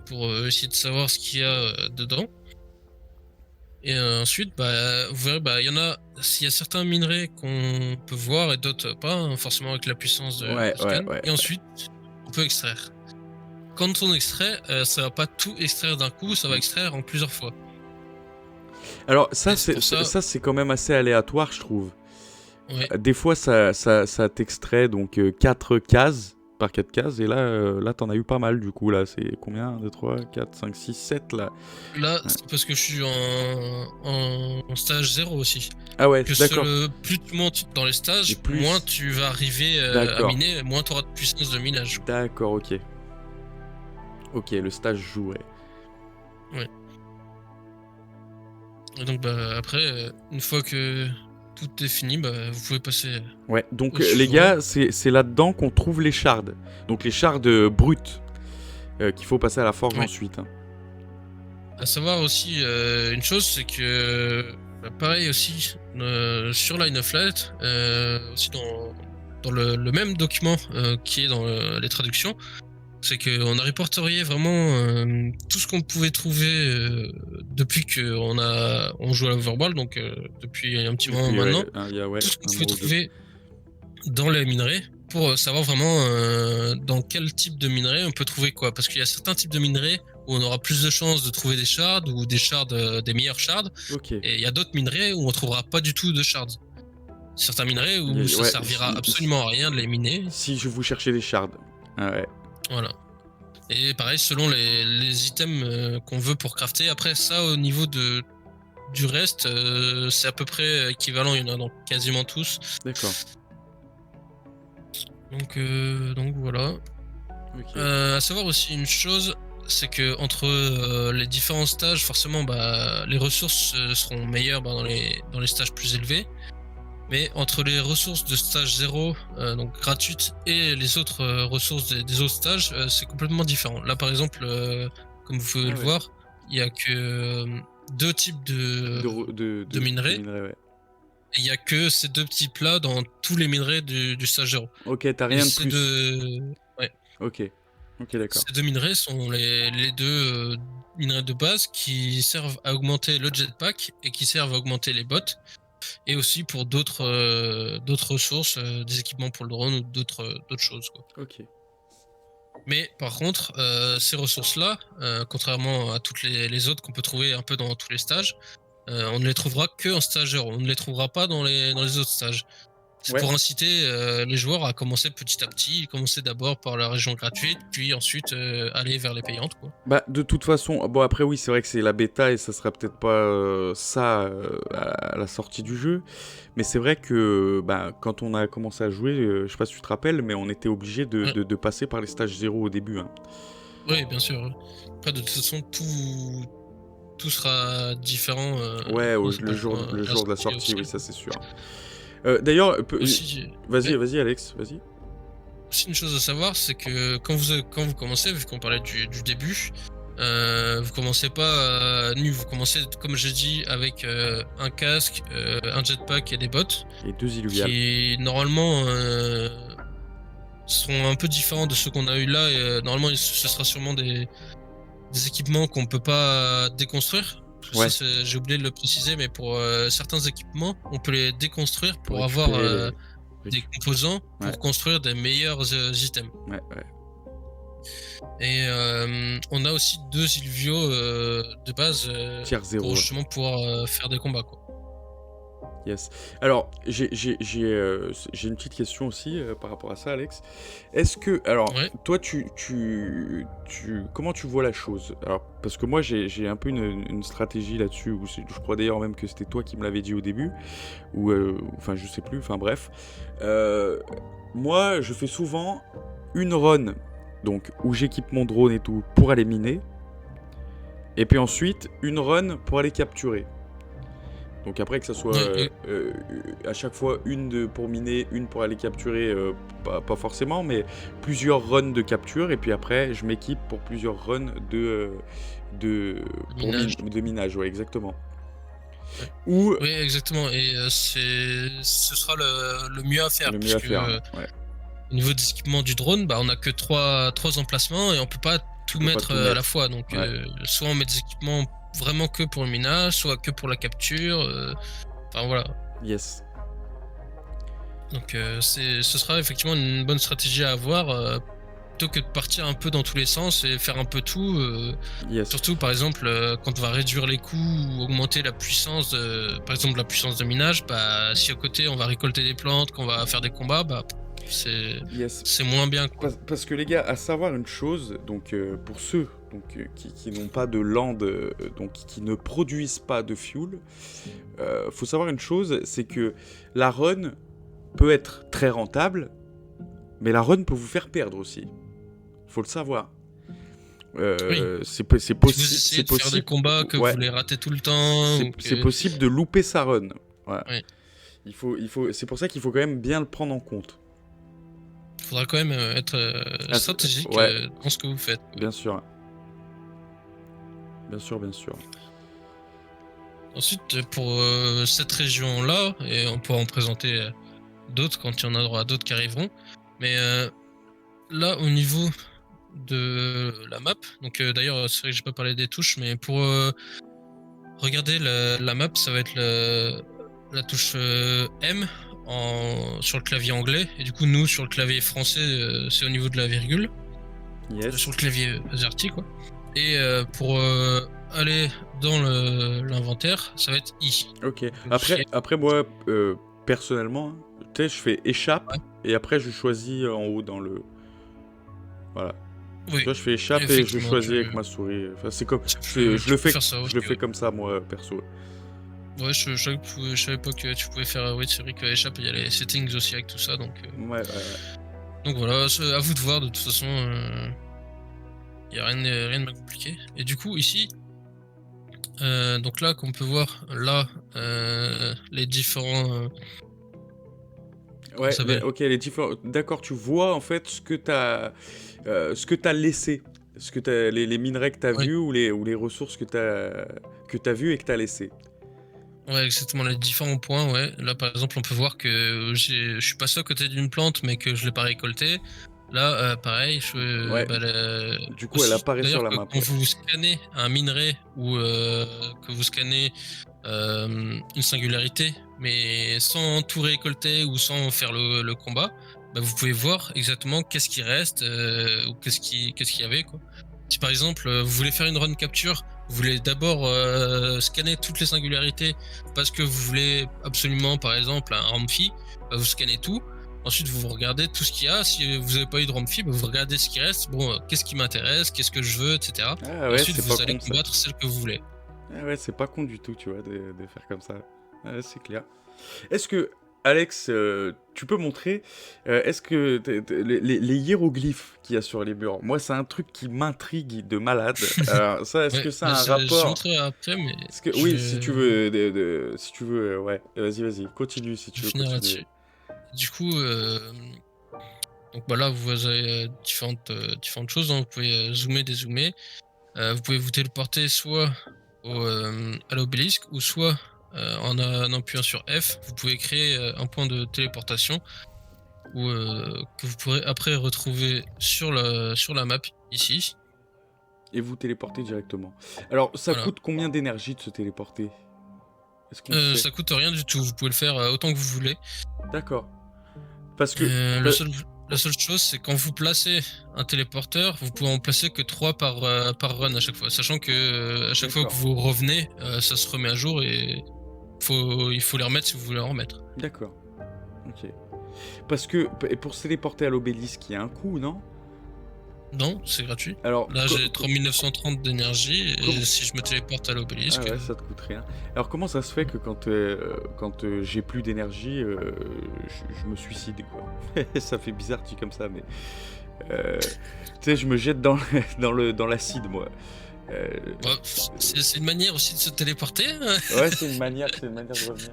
pour essayer de savoir ce qu'il y a dedans. Et ensuite, vous verrez, il y a certains minerais qu'on peut voir et d'autres pas, hein, forcément avec la puissance de scan. Et ensuite, on peut extraire. Quand on extrait, ça va pas tout extraire d'un coup, ça va extraire en plusieurs fois. Alors Et c'est pour ça c'est quand même assez aléatoire, je trouve. Ouais. Des fois ça t'extrait donc 4 cases par 4 cases et là t'en as eu pas mal du coup là, c'est combien 2, 3, 4, 5, 6, 7 là. Là, c'est parce que je suis en stage 0 aussi. Ah ouais, Que d'accord. plus tu montes dans les stages, Et plus... moins tu vas arriver à miner, moins tu auras de puissance de minage. D'accord, ok. Ok, le stage joue, ouais. Ouais. Et donc après, une fois que tout est fini, vous pouvez passer. Ouais, donc les gars, c'est là-dedans qu'on trouve les shards. Donc les shards brutes qu'il faut passer à la forge ensuite. Hein. À savoir aussi une chose, c'est que pareil aussi sur Line of Light, aussi dans le même document qui est dans les traductions, c'est qu'on a reporterié vraiment tout ce qu'on pouvait trouver depuis qu'on joue à l'Overworld, donc depuis un petit moment maintenant, tout ce qu'on pouvait trouver dans les minerais pour savoir vraiment dans quel type de minerai on peut trouver quoi. Parce qu'il y a certains types de minerais où on aura plus de chances de trouver des shards ou des shards, des meilleurs shards. Et il y a d'autres minerais où on trouvera pas du tout de shards. Certains minerais où ça servira absolument à rien de les miner. Si je vous cherchais des shards. Ah ouais. Voilà. Et pareil, selon les items qu'on veut pour crafter. Après ça, au niveau du reste, c'est à peu près équivalent. Il y en a dans quasiment tous. D'accord. Donc voilà. Okay. À savoir aussi une chose, c'est que entre les différents stages, forcément, les ressources seront meilleures dans les stages plus élevés. Mais entre les ressources de stage 0, donc gratuites, et les autres ressources des autres stages, c'est complètement différent. Là, par exemple, comme vous pouvez le voir, il n'y a que deux types de minerais. Et il n'y a que ces deux types-là dans tous les minerais du stage 0. Ok, t'as rien de plus. Ouais. Ok, d'accord. Ces deux minerais sont les deux minerais de base qui servent à augmenter le jetpack et qui servent à augmenter les bots. Et aussi pour d'autres ressources, des équipements pour le drone ou d'autres choses, quoi. Ok. Mais par contre, ces ressources-là, contrairement à toutes les autres qu'on peut trouver un peu dans tous les stages, on ne les trouvera que en stage 0. On ne les trouvera pas dans les autres stages. C'est pour inciter les joueurs à commencer petit à petit, commencer d'abord par la région gratuite, puis ensuite aller vers les payantes, quoi. De toute façon, bon après oui, c'est vrai que c'est la bêta et ça sera peut-être pas ça à la sortie du jeu, mais c'est vrai que quand on a commencé à jouer, je sais pas si tu te rappelles, mais on était obligé de passer par les stages 0 au début. Hein. Oui, bien sûr. Après, de toute façon, tout sera différent. Le jour de la sortie, aussi. Oui, ça c'est sûr. D'ailleurs, vas-y Alex, vas-y. Aussi une chose à savoir, c'est que quand vous commencez, vu qu'on parlait du début, vous commencez pas nu, vous commencez, comme j'ai dit, avec un casque, un jetpack et des bottes. Et 2 illuviales. Qui, normalement, seront un peu différents de ceux qu'on a eu là. Et, normalement, ce sera sûrement des équipements qu'on peut pas déconstruire. Ouais. J'ai oublié de le préciser, mais pour certains équipements, on peut les déconstruire pour avoir récupérer des composants pour Ouais. construire des meilleurs items. Ouais, ouais. Et on a aussi 2 Ilvio de base Tier 0. pour justement pouvoir faire des combats, quoi. Yes. Alors, j'ai une petite question aussi par rapport à ça, Alex. Est-ce que, alors, Ouais. toi, comment tu vois la chose? Alors, parce que moi, j'ai un peu une stratégie là-dessus, où je crois d'ailleurs même que c'était toi qui me l'avais dit au début, ou, enfin, je sais plus, enfin, bref. Moi, je fais souvent une run, donc, où j'équipe mon drone et tout, pour aller miner, et puis ensuite, une run pour aller capturer. Donc après que ça soit à chaque fois pour miner, une pour aller capturer, pas forcément, mais plusieurs runs de capture, et puis après je m'équipe pour plusieurs runs de minage, ouais, exactement. Ouais. Ou Oui, exactement. Et ce sera le mieux à faire. le mieux à Puisque faire, ouais. au niveau des équipements du drone, bah, on a que 3 emplacements et on peut pas tout peux pas mettre tout à la mettre. fois. Donc, Ouais. soit on met des équipements vraiment que pour le minage, soit que pour la capture. Enfin voilà. Yes. Donc, ce sera effectivement une bonne stratégie à avoir plutôt que de partir un peu dans tous les sens et faire un peu tout. Yes. Surtout, par exemple, quand on va réduire les coûts ou augmenter la puissance, par exemple la puissance de minage, bah, si à côté on va récolter des plantes, qu'on va faire des combats, bah, Yes. c'est moins bien, quoi. Parce que les gars, à savoir une chose, donc pour ceux donc, qui n'ont pas de land, donc qui ne produisent pas de fuel, faut savoir une chose, c'est que la run peut être très rentable, mais la run peut vous faire perdre aussi. Faut le savoir. Oui. C'est Si vous possible. essayez C'est de faire des possible. combats que Ouais. vous les ratez tout le temps, ou C'est que... possible de louper sa run. Voilà. Ouais. C'est pour ça qu'il faut quand même bien le prendre en compte. Faudra quand même être stratégique ouais. dans ce que vous faites. Bien sûr. Bien sûr, bien sûr. Ensuite, pour cette région-là, et on pourra en présenter d'autres quand il y en aura d'autres qui arriveront, mais là, au niveau de la map, donc d'ailleurs, c'est vrai que j'ai pas parlé des touches, mais pour regarder la map, ça va être la touche M sur le clavier anglais, et du coup, nous, sur le clavier français, c'est au niveau de la virgule. Yes. Sur le clavier AZERTY, quoi. Et pour aller dans l'inventaire, ça va être I. Ok. Après moi, personnellement, tu sais, je fais échappe, Ouais. et après je choisis en haut dans le... Voilà. Oui. Tu vois, je fais échappe et je choisis avec ma souris. Enfin, c'est comme... Je le fais comme ça, moi, perso. Ouais, je savais pas que tu pouvais faire... Oui, c'est vrai que échappe, il y a les settings aussi avec tout ça, donc... Ouais. Donc voilà, c'est à vous de voir, de toute façon... Il n'y a rien de compliqué. Et du coup, ici... donc là, comme on peut voir, là, les différents... Ouais, ok, les différents... D'accord, tu vois en fait ce que t'as laissé. Les minerais que t'as vus ou les ressources que t'as vues et que t'as laissées. Ouais, exactement, les différents points, ouais. Là, par exemple, on peut voir que je suis passé à côté d'une plante, mais que je l'ai pas récoltée. Là, pareil, du coup, elle apparaît sur la map. Quand vous scannez un minerai ou que vous scannez une singularité, mais sans tout récolter ou sans faire le combat, bah, vous pouvez voir exactement qu'est-ce qui reste ou qu'est-ce qu'il y avait, quoi. Si par exemple, vous voulez faire une run capture, vous voulez d'abord scanner toutes les singularités parce que vous voulez absolument, par exemple, un Ramphi, bah, vous scannez tout. Ensuite, vous regardez tout ce qu'il y a. Si vous n'avez pas eu de Ramphi, bah, vous regardez ce qui reste. Bon, qu'est-ce qui m'intéresse, qu'est-ce que je veux, etc. Ah ouais, Ensuite, vous pas allez con, combattre celle que vous voulez. Ah ouais, c'est pas con du tout, tu vois, de faire comme ça. C'est clair. Est-ce que, Alex, tu peux montrer, est-ce que les hiéroglyphes qu'il y a sur les murs, moi, c'est un truc qui m'intrigue de malade. Alors, ça, est-ce que ça a un rapport... Je montrerai après, mais... Oui, si tu veux, si tu veux, ouais. Vas-y, continue si tu veux continuer. Du coup, donc bah là, vous avez différentes choses, hein. Vous pouvez zoomer, dézoomer. Vous pouvez vous téléporter soit à l'obélisque, ou soit en appuyant sur F, vous pouvez créer un point de téléportation que vous pourrez après retrouver sur la map ici. Et vous téléportez directement. Alors, ça Voilà. coûte combien d'énergie de se téléporter? Est-ce qu'on sait? Ça coûte rien du tout, vous pouvez le faire autant que vous voulez. D'accord. Parce que... La seule chose, c'est quand vous placez un téléporteur, vous pouvez en placer que 3 par run à chaque fois. Sachant que à chaque fois que D'accord. vous revenez, ça se remet à jour et il faut les remettre si vous voulez en remettre. D'accord. Ok. Parce que pour se téléporter à l'obélisque, il y a un coût, non? Non, c'est gratuit. Alors, Là, j'ai 3930 d'énergie et Comment- si je me téléporte à Ah l'obélisque, ouais, ça te coûte rien. Alors, comment ça se fait que quand j'ai plus d'énergie, je me suicide, quoi? Ça fait bizarre dit comme ça, mais... tu sais, je me jette dans l'acide, moi. bah, c'est une manière aussi de se téléporter, hein. Ouais, c'est une manière de revenir.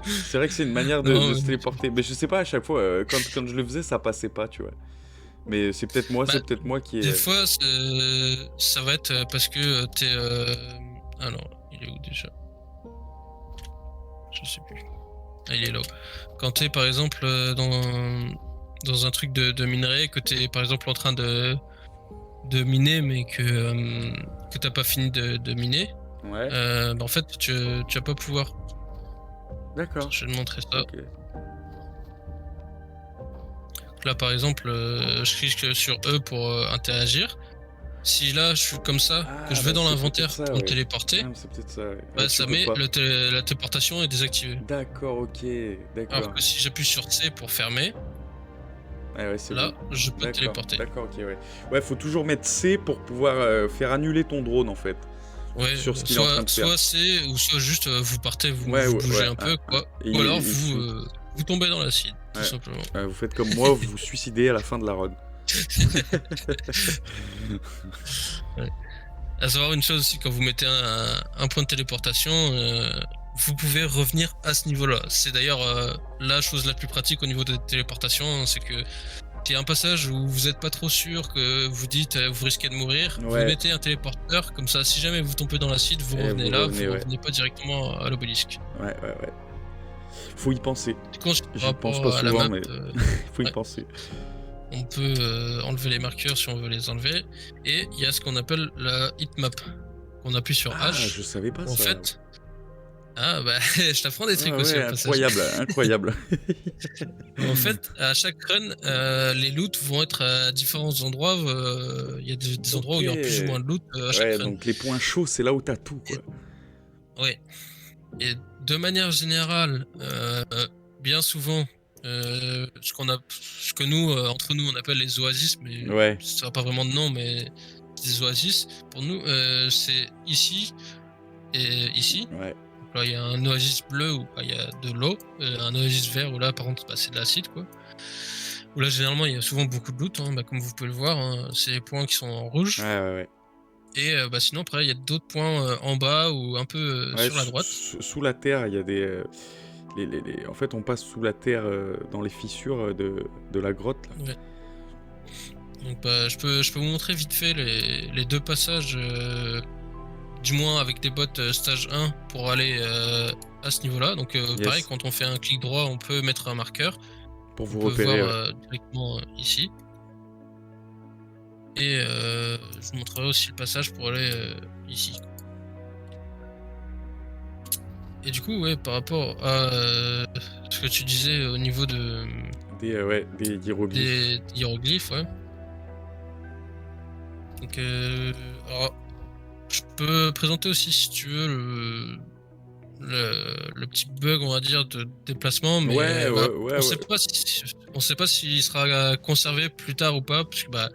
C'est vrai que c'est une manière de Non, se téléporter. Mais je sais pas, à chaque fois, quand je le faisais, ça passait pas, tu vois. Mais c'est peut-être moi, Bah, qui des est... fois, ça va être parce que t'es... Alors, il est où déjà? Je sais plus. Ah, il est là. Quand t'es par exemple dans un truc de minerai, que t'es par exemple en train de miner, mais que t'as pas fini de miner, Ouais, bah, en fait, tu vas pas pouvoir. d'accord. Je vais te montrer ça. Ok. Là, par exemple, je clique sur E pour interagir. Si là, je suis comme ça, que je vais bah, dans c'est l'inventaire peut-être ça, pour me ouais. téléporter, Ah, mais c'est peut-être ça, ouais. bah, Ouais, tu ça peux met pas. la téléportation est désactivée. D'accord, ok, Alors d'accord. que si j'appuie sur C pour fermer, Ouais, ouais, c'est là, bon. je peux D'accord, téléporter. d'accord, ok, ouais. Ouais, faut toujours mettre C pour pouvoir faire annuler ton drone, en fait, Ouais, sur ce qu'il est en train de faire. soit C, ou soit juste vous partez, vous Ouais, bougez ouais, un peu, quoi. Et Ou alors il shoot. vous tombez dans l'acide, tout Ouais. simplement. Vous faites comme moi, vous vous suicidez à la fin de la run. Ouais. À savoir une chose aussi, quand vous mettez un point de téléportation, vous pouvez revenir à ce niveau-là. C'est d'ailleurs la chose la plus pratique au niveau de téléportation, c'est que s'il y a un passage où vous n'êtes pas trop sûr, que vous dites vous risquez de mourir, vous Ouais. mettez un téléporteur, comme ça si jamais vous tombez dans l'acide, vous Et revenez vous là, revenez, vous ouais. revenez pas directement à l'obélisque. Ouais. Faut y penser. Du coup, par J'y pense pas rapport à la souvent, map, mais faut y ouais, penser. on peut enlever les marqueurs si on veut les enlever. Et il y a ce qu'on appelle la heatmap. On appuie sur Ah, H. je savais pas En ça. fait, ah bah je t'apprends des trucs Ah aussi ouais, au passage. incroyable, incroyable. En fait, à chaque run, les loots vont être à différents endroits. Il y a des endroits où il y aura plus ou moins de loot à chaque Ouais, run. donc les points chauds, c'est là où t'as tout, quoi. Ouais. Et de manière générale, bien souvent, ce que nous, entre nous, on appelle les oasis, mais Ouais, ça n'a pas vraiment de nom, mais des oasis, pour nous, c'est ici et ici. ouais. Donc là, il y a un oasis bleu où bah, il y a de l'eau, un oasis vert où là, par contre, bah, c'est de l'acide, quoi. Où là, généralement, il y a souvent beaucoup de loot, hein, bah, comme vous pouvez le voir, hein, c'est les points qui sont en rouge. Ouais. Et bah, sinon, après, il y a d'autres points en bas ou un peu Ouais, sur la droite. sous la terre, il y a des... En fait, on passe sous la terre dans les fissures de la grotte, là. Ouais. Donc bah, je peux vous montrer vite fait les deux passages, du moins avec des bots stage 1 pour aller à ce niveau-là. Donc pareil, Yes. quand on fait un clic droit, on peut mettre un marqueur. Pour On vous peut repérer, voir directement ici. Et je vous montrerai aussi le passage pour aller ici. Et du coup, ouais, par rapport à ce que tu disais au niveau de des hiéroglyphes. des hiéroglyphes, ouais. Donc, alors, je peux présenter aussi, si tu veux, le petit bug, on va dire, de déplacement, mais Ouais. on sait pas s'il sera conservé plus tard ou pas, parce que bah,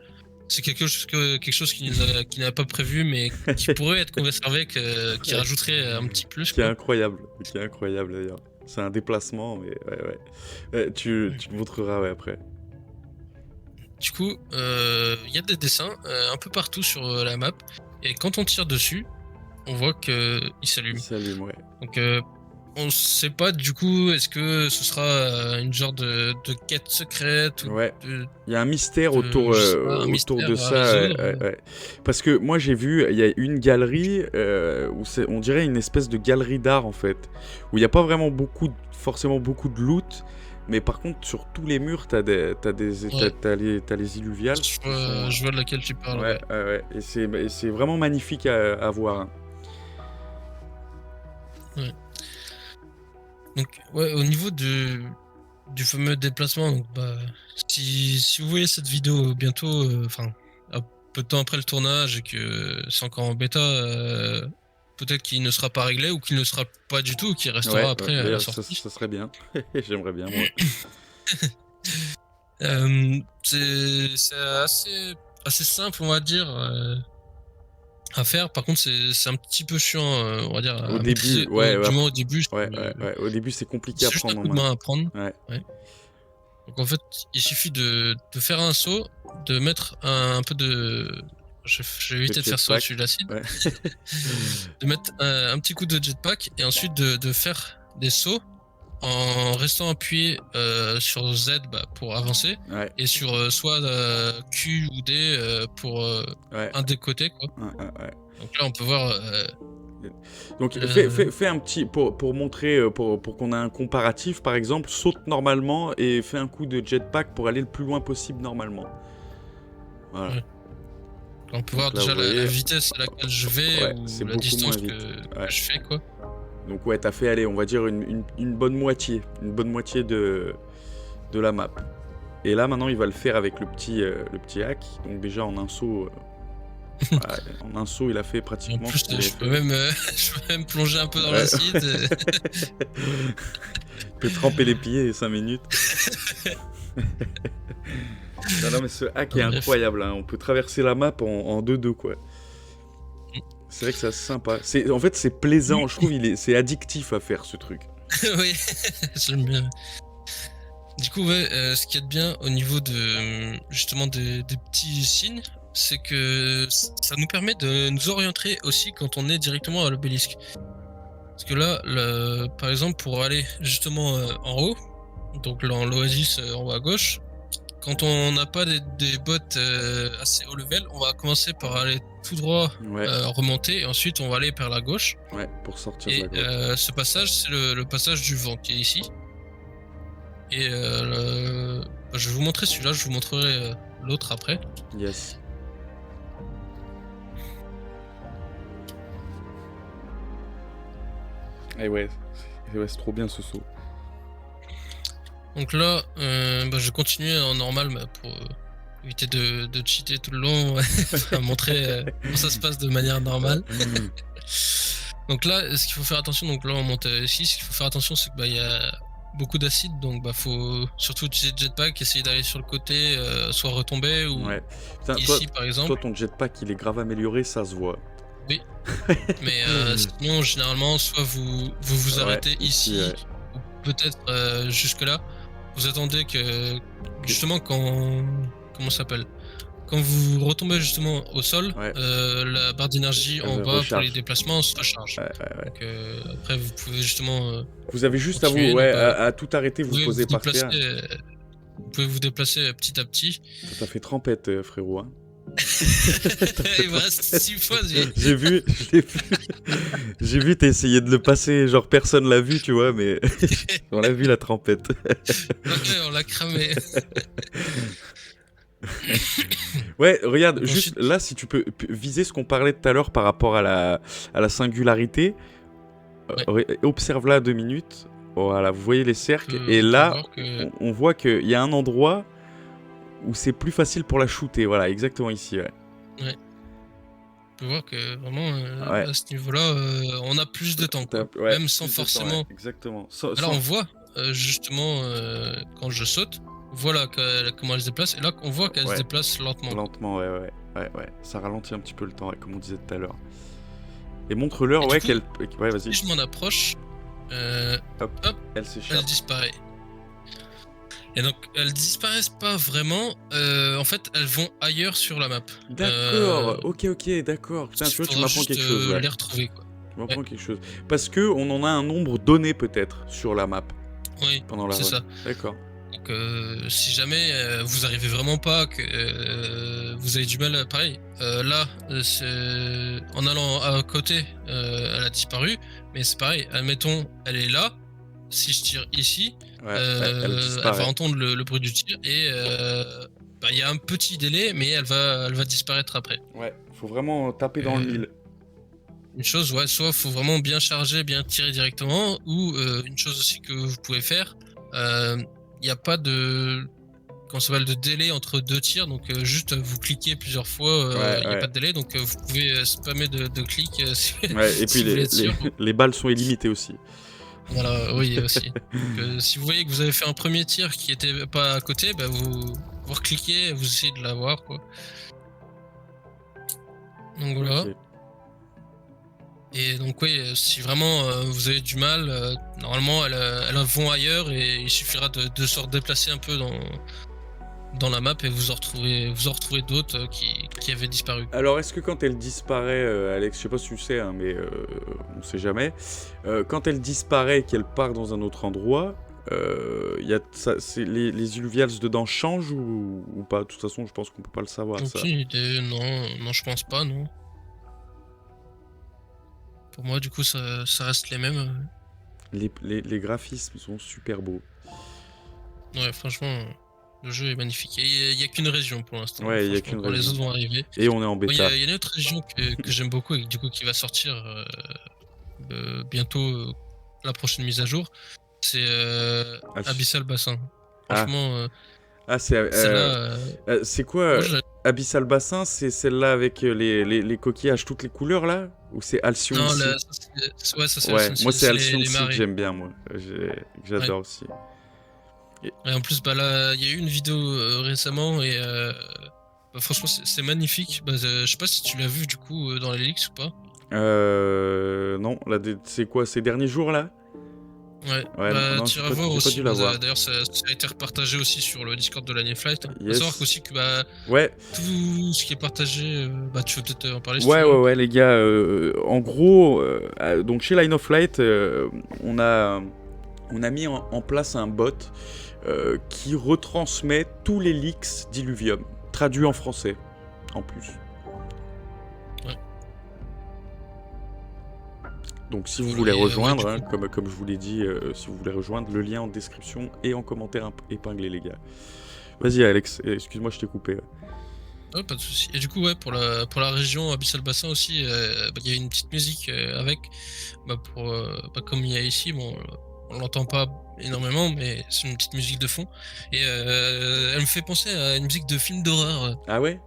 c'est quelque chose qui n'a pas prévu, mais qui pourrait être conservé, qui rajouterait un petit plus, Qui est quoi. incroyable, d'ailleurs. C'est un déplacement, mais ouais. Tu me montreras, ouais, après. Du coup, il y a des dessins un peu partout sur la map, et quand on tire dessus, on voit qu'il s'allume. Il s'allume, ouais. Donc on sait pas du coup, est-ce que ce sera une genre de quête secrète ou Ouais. Il y a un mystère autour, je sais pas, un autour mystère de à ça. résoudre. Ouais. Parce que moi, j'ai vu, il y a une galerie où on dirait une espèce de galerie d'art, en fait. Où il n'y a pas vraiment forcément beaucoup de loot, Mais par contre, sur tous les murs, t'as les illuviales. Je vois de laquelle tu parles. Ouais. Et c'est vraiment magnifique à voir. Hein. Ouais. Donc, ouais, au niveau du fameux déplacement, donc, si vous voyez cette vidéo bientôt, enfin, un peu de temps après le tournage et que c'est encore en bêta, peut-être qu'il ne sera pas réglé ou qu'il ne sera pas du tout, ou qu'il restera après à la sortie. Ça serait bien. J'aimerais bien, moi. C'est assez simple, on va dire, à faire. Par contre, c'est un petit peu chiant, on va dire, Au à début, maîtriser, du moins au début. Au début, c'est compliqué à C'est juste un prendre en coup de main. main à prendre. Ouais. Donc en fait, il suffit de faire un saut, de mettre un peu de... Je vais éviter de faire ça au-dessus de l'acide. Ouais. De mettre un petit coup de jetpack et ensuite de faire des sauts en restant appuyé sur Z pour avancer et sur soit Q ou D pour un des côtés, quoi. Donc là, on peut voir... Donc fais un petit pour montrer pour qu'on ait un comparatif, par exemple, saute normalement et fais un coup de jetpack pour aller le plus loin possible normalement. Voilà. Ouais. On peut voir déjà la vitesse à laquelle je vais ou la distance que je fais, quoi. Donc ouais, t'as fait aller, on va dire une bonne moitié de la map. Et là maintenant, il va le faire avec le petit hack. Donc déjà en un saut. En un saut, il a fait pratiquement. En plus, je peux même plonger un peu dans l'acide. Tu peux tremper les pieds 5 minutes. non, mais ce hack est incroyable. Hein. On peut traverser la map en 2-2, quoi. C'est vrai que c'est sympa. En fait, c'est plaisant. Je trouve c'est addictif à faire ce truc. Oui, j'aime bien. Du coup, ce qu'il y a de bien au niveau de justement des petits signes, c'est que ça nous permet de nous orienter aussi quand on est directement à l'obélisque. Parce que là, par exemple, pour aller justement en haut, donc dans l'oasis en haut à gauche, quand on n'a pas des bots assez haut level, on va commencer par aller tout droit, remonter, et ensuite on va aller vers la gauche. Ouais, pour sortir et de la gauche. Ce passage, c'est le passage du vent qui est ici. Et je vais vous montrer celui-là, je vous montrerai l'autre après. Yes. Et ouais, c'est trop bien ce saut. Donc là, je vais continuer en normal pour éviter de cheater tout le long, à montrer comment ça se passe de manière normale. Donc là, ce qu'il faut faire attention, donc là on monte ici, ce qu'il faut faire attention, c'est que y a beaucoup d'acide, donc faut surtout utiliser le jetpack, essayer d'aller sur le côté, soit retomber ou ici par exemple. Toi ton jetpack il est grave amélioré, ça se voit. Oui, mais sinon généralement soit vous arrêtez ici, ou peut-être jusque là, vous attendez que justement comment ça s'appelle, quand vous retombez justement au sol, la barre d'énergie en bas pour les déplacements se recharge. Donc après vous pouvez justement vous avez juste à tout arrêter, vous poser par terre. Vous pouvez vous déplacer petit à petit. T'as fait trempette, frérot. Hein. Il me reste 6 fois. J'ai vu t'essayer de le passer, genre personne l'a vu, tu vois, mais on l'a vu la trempette. Ok, on l'a cramé. Ouais, regarde, juste là, si tu peux viser ce qu'on parlait tout à l'heure par rapport à la singularité, observe là 2 minutes. Voilà, vous voyez les cercles, et là, on voit qu'il y a un endroit où c'est plus facile pour la shooter. Voilà, exactement ici. Ouais. On peut voir que vraiment, à ce niveau-là, on a plus de temps, quoi. Même sans forcément. Exactement. Là, on voit justement quand je saute. Voilà comment elle se déplace, et là on voit qu'elle se déplace lentement. Lentement, ouais. Ça ralentit un petit peu le temps, comme on disait tout à l'heure. Et montre-leur, qu'elle. Ouais, vas-y. Si je m'en approche, hop, elle s'échappe. Elle disparaît. Et donc elles disparaissent pas vraiment. En fait, elles vont ailleurs sur la map. D'accord. Ok, d'accord. Putain, tu vois, tu m'apprends quelque chose. Les retrouver, quoi. Tu m'apprends quelque chose. Parce que on en a un nombre donné peut-être sur la map. Oui. Pendant la run. C'est ça. D'accord. Donc si jamais vous arrivez vraiment pas, que vous avez du mal, pareil, là, en allant à côté, elle a disparu, mais c'est pareil, admettons, elle est là, si je tire ici, Ouais, elle elle disparaît. va entendre le bruit du tir et il y a un petit délai, mais elle va disparaître après. Ouais, faut vraiment taper dans le Euh, mille. Une chose, ouais, soit faut vraiment bien charger, bien tirer directement, ou une chose aussi que vous pouvez faire, il n'y a pas de, comment ça s'appelle, de délai entre deux tirs, donc juste vous cliquez plusieurs fois, il n'y a pas de délai, donc vous pouvez spammer de clics si, Ouais, et puis si vous voulez être sûr. les balles sont illimitées aussi. Voilà, oui aussi. Donc, si vous voyez que vous avez fait un premier tir qui était pas à côté, bah, vous recliquez, vous essayez de l'avoir, quoi. Donc voilà. Ok. Et donc oui, si vraiment vous avez du mal, normalement elles vont ailleurs et il suffira de se redéplacer un peu dans la map et vous en retrouvez d'autres qui avaient disparu. Alors, est-ce que quand elle disparaît, Alex, je sais pas si tu sais, hein, mais on sait jamais, quand elle disparaît et qu'elle part dans un autre endroit, les Illuvials dedans changent ou pas? De toute façon, je pense qu'on peut pas le savoir, ça. Aucune idée, non je pense pas, non. Pour moi du coup ça reste les mêmes. Les graphismes sont super beaux. Ouais franchement, le jeu est magnifique. Et il y a qu'une région pour l'instant, Ouais, il y a franchement, qu'une quand les région. autres vont arriver. Et on est en Il y, bêta. a une autre région que j'aime beaucoup et du coup qui va sortir bientôt, la prochaine mise à jour, c'est Abyssal Bassin. Franchement, c'est celle-là, c'est quoi moi, Abyssal Bassin? C'est celle-là avec les coquillages toutes les couleurs là? Ou c'est Alcyon non, ici? ouais, ça c'est Ouais, Alcyon, moi c'est Alcyon les ici que marées. j'aime bien, moi. J'adore aussi. Et en plus, bah là, il y a eu une vidéo récemment et franchement, c'est magnifique. Bah, je sais pas si tu l'as vu du coup dans les leaks ou pas. Non, là, c'est quoi, ces derniers jours là? Ouais, Ouais, bah non, tu iras voir j'ai pas aussi. dû la voir. D'ailleurs, ça a été repartagé aussi sur le Discord de l'année Flight. Faut Yes. savoir aussi que bah, Ouais, tout ce qui est partagé, bah tu veux peut-être en parler si ouais, tu veux. ouais, les gars. En gros, donc chez Line of Light, on a mis en place un bot qui retransmet tous les leaks d'Illuvium, traduits en français, en plus. Ouais. Donc si vous Voilà, voulez et, rejoindre, ouais, hein, du coup, comme je vous l'ai dit, si vous voulez rejoindre, le lien en description et en commentaire épinglé, les gars. Vas-y Alex, excuse-moi, je t'ai coupé. ouais, pas de souci. Et du coup, ouais, pour la région Abyssal Bassin aussi, bah, il y a une petite musique avec, bah, comme il y a ici, bon, on l'entend pas énormément, mais c'est une petite musique de fond. Et elle me fait penser à une musique de film d'horreur. Ah ouais?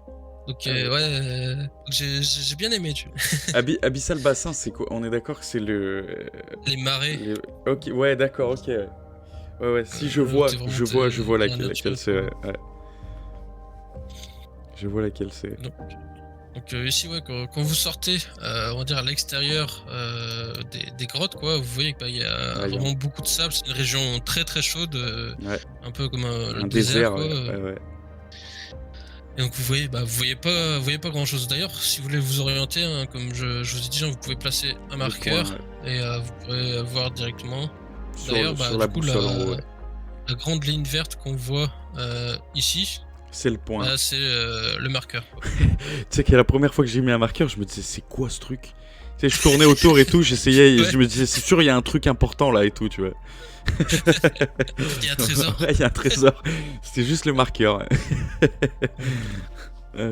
Donc, Ah ouais. ouais, j'ai bien aimé, tu vois. Abyssal Bassin, c'est quoi? On est d'accord que c'est Les marées. Ok, ouais, d'accord, ok. Ouais, si je vois, t'es vraiment, je vois dans la laquelle nature, c'est. quoi. Ouais. Je vois laquelle c'est. Donc ici, ouais, quand vous sortez, on va dire à l'extérieur des grottes, quoi, vous voyez qu'il y a Ouais, vraiment beaucoup de sable. C'est une région très très chaude, Ouais. un peu comme le Un désert, quoi. ouais. Et donc vous voyez pas grand chose. D'ailleurs, si vous voulez vous orienter, hein, comme je vous ai dit, vous pouvez placer un marqueur points, et vous pourrez voir directement. Sur, D'ailleurs, sur du la coup, boussole en haut, ouais. la grande ligne verte qu'on voit ici, C'est le point. bah, c'est le marqueur, quoi. Tu sais que la première fois que j'ai mis un marqueur, je me disais, c'est quoi ce truc? Tu sais, je tournais autour et tout, j'essayais, Ouais. je me disais, c'est sûr, il y a un truc important là et tout, tu vois. Il y a un trésor. Ouais, il y a un trésor. C'était juste le marqueur. Ouais.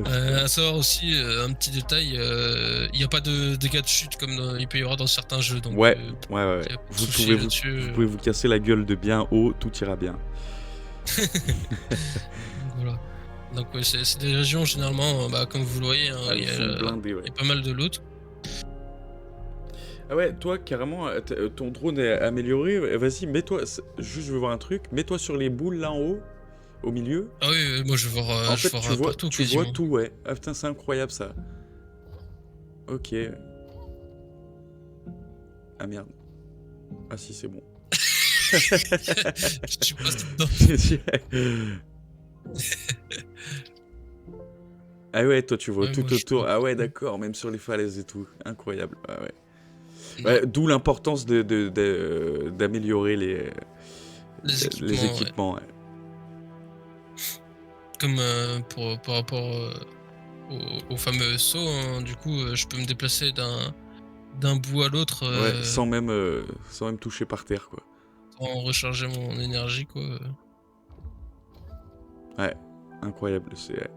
À savoir aussi, un petit détail, il n'y a pas de dégâts de chute comme il peut y avoir dans certains jeux. Donc, Ouais. y a pas de Vous souci pouvez là-dessus, vous pouvez vous casser la gueule de bien haut, tout ira bien. donc voilà. Donc ouais, c'est des régions généralement, bah, comme vous le voyez, hein, Elles sont blindées, ouais. il y a pas mal de loot. Ah ouais, toi, carrément, ton drone est amélioré. Vas-y, mets-toi, juste je veux voir un truc. Mets-toi sur les boules là en haut, au milieu. Ah oui, moi je vais voir, En fait, tu vois, partout tu vois quasiment. tout, ouais. Ah putain, c'est incroyable ça. Ok. Ah merde. Ah si, c'est bon. Je suis pas dedans. Ah ouais, toi tu vois Ouais, tout moi, je autour. suis Ah ouais, partout. d'accord, même sur les falaises et tout. Incroyable. Ah ouais. Ouais. Ouais, d'où l'importance d'améliorer Les les équipements, équipements. Ouais. comme par rapport au fameux saut, hein, du coup, je peux me déplacer d'un bout à l'autre Ouais, sans même toucher par terre, quoi. en recharger mon énergie, quoi. Ouais, incroyable, c'est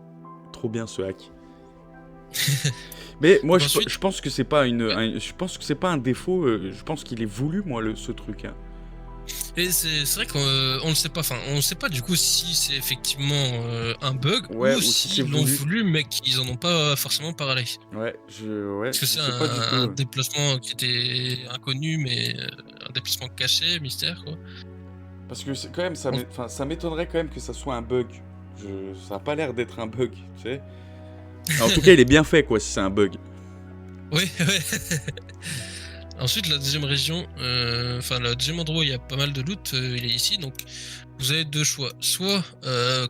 trop bien ce hack. Mais moi, Ensuite, je pense que c'est pas je pense que c'est pas un défaut. Je pense qu'il est voulu, moi, ce truc. Hein. et c'est vrai qu'on on le sait pas. Enfin, on sait pas du coup si c'est effectivement un bug Ouais, ou ou si c'est s'ils l'ont voulu. voulu, mais qu'ils en ont pas forcément parlé. Ouais, Parce que je c'est sais pas du un tout. déplacement qui était inconnu, mais un déplacement caché, mystère, quoi. Parce que c'est quand même, On- enfin, ça m'étonnerait quand même que ça soit un bug. Ça a pas l'air d'être un bug, tu sais. En tout cas, il est bien fait, quoi, si c'est un bug. Oui, ouais. Ensuite, la deuxième région, enfin le deuxième endroit où il y a pas mal de loot, il est ici. Donc, vous avez deux choix. Soit,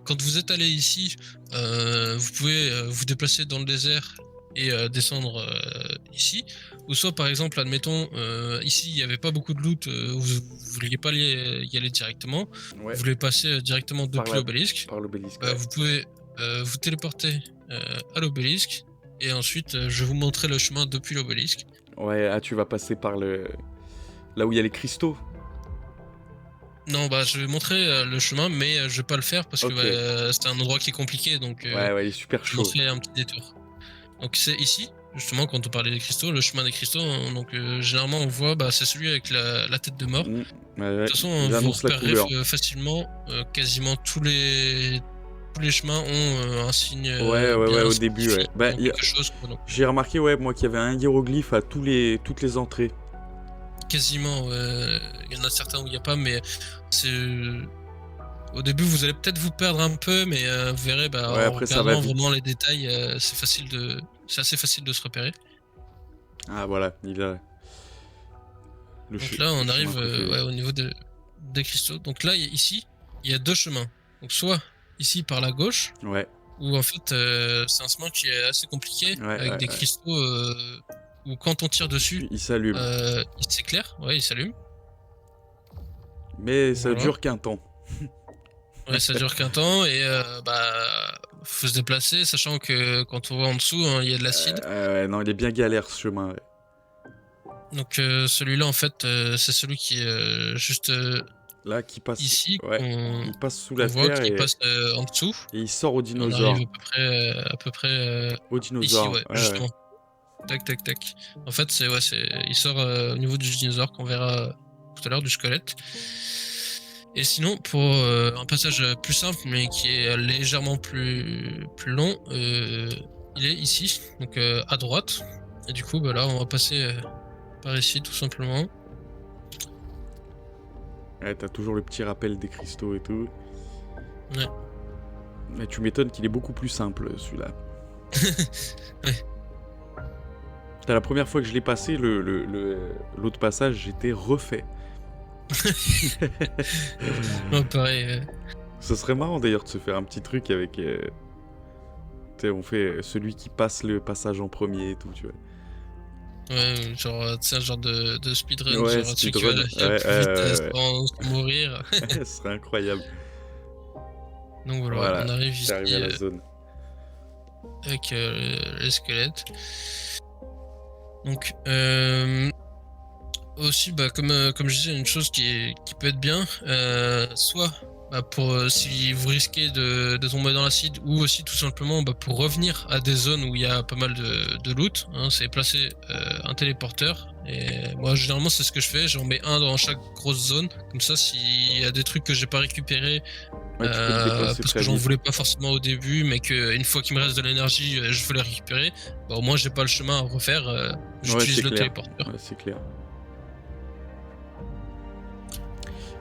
quand vous êtes allé ici, vous pouvez vous déplacer dans le désert et descendre ici. Ou soit, par exemple, admettons, ici, il n'y avait pas beaucoup de loot, vous ne vouliez pas y aller directement. Ouais, Vous voulez passer directement par depuis l'obélisque. par l'obélisque, Bah, ouais. vous pouvez vous téléporter à l'obélisque. Et ensuite, je vais vous montrer le chemin depuis l'obélisque. Ouais, ah, tu vas passer par là où il y a les cristaux. Non, bah je vais montrer le chemin, mais je vais pas le faire parce que Ok. c'est un endroit qui est compliqué, donc Ouais, il est super je vais chaud. montrer un petit détour. Donc c'est ici, justement, quand on parlait des cristaux, le chemin des cristaux. Hein, donc généralement on voit, bah, c'est celui avec la tête de mort. De Ouais, toute façon, ils vous annoncent la repérerez couleur. facilement. Quasiment tous les chemins ont un signe Ouais, bien au début, ouais. spécifique, Bah, quelque chose, quoi. Donc, j'ai remarqué, ouais, moi, qu'il y avait un hiéroglyphe à toutes les entrées. quasiment, il y en a certains où il n'y a pas, mais c'est au début, vous allez peut-être vous perdre un peu, mais vous verrez, bah, Ouais, en après, ça va regardant vite. vraiment les détails, c'est assez facile de se repérer. Ah, voilà, il a Donc là, on le chemin arrive préféré. ouais, au niveau des cristaux. Donc là, ici, il y a deux chemins. Donc soit ici par la gauche, Ouais, où en fait, c'est un chemin qui est assez compliqué, avec des ouais. cristaux où quand on tire dessus, Il s'allume. il s'éclaire, ouais, il s'allume. Mais ça Voilà. dure qu'un temps. Ouais, ça dure qu'un temps et bah faut se déplacer, sachant que quand on va en dessous, hein, il y a de l'acide. Non, il est bien galère, ce chemin. Ouais. Donc celui-là en fait c'est celui qui est juste Là, qui passe... ici Ouais, qu'on il passe sous qu'on la voit terre qui et passe en dessous. il sort au On arrive dinosaure. à peu près Au ici, dinosaure, ouais, ouais. justement. Tac tac tac. En fait il sort au niveau du dinosaure qu'on verra tout à l'heure, du squelette. Et sinon, pour un passage plus simple, mais qui est légèrement plus long, il est ici, donc à droite. Et du coup, bah là, on va passer par ici, tout simplement. Ouais, t'as toujours le petit rappel des cristaux et tout. Ouais. Mais tu m'étonnes qu'il est beaucoup plus simple, celui-là. Ouais. La première fois que je l'ai passé, l'autre passage, j'étais refait. Ouais, pareil. Ce serait marrant d'ailleurs de se faire un petit truc avec... tu sais, on fait celui qui passe le passage en premier et tout, tu vois. Ouais, genre, tu sais, un genre de speedrun, Ouais, genre celui qui va speedrun. le plus vite sans mourir. Ce serait incroyable. Donc voilà, Voilà, on arrive t'es ici arrivé à la zone. avec les squelettes. Donc, aussi, bah, comme je disais, une chose qui peut être bien, soit bah, pour si vous risquez de tomber dans l'acide, ou aussi tout simplement bah, pour revenir à des zones où il y a pas mal de loot, hein, c'est placer un téléporteur. Et moi, généralement, c'est ce que je fais, j'en mets un dans chaque grosse zone, comme ça, s'il y a des trucs que j'ai pas récupérés, Ouais, tu peux te déplacer parce très que j'en vite. voulais pas forcément au début, mais qu'une fois qu'il me reste de l'énergie, je veux les récupérer, bah, au moins j'ai pas le chemin à refaire, Ouais, j'utilise c'est le clair. téléporteur. Ouais, c'est clair.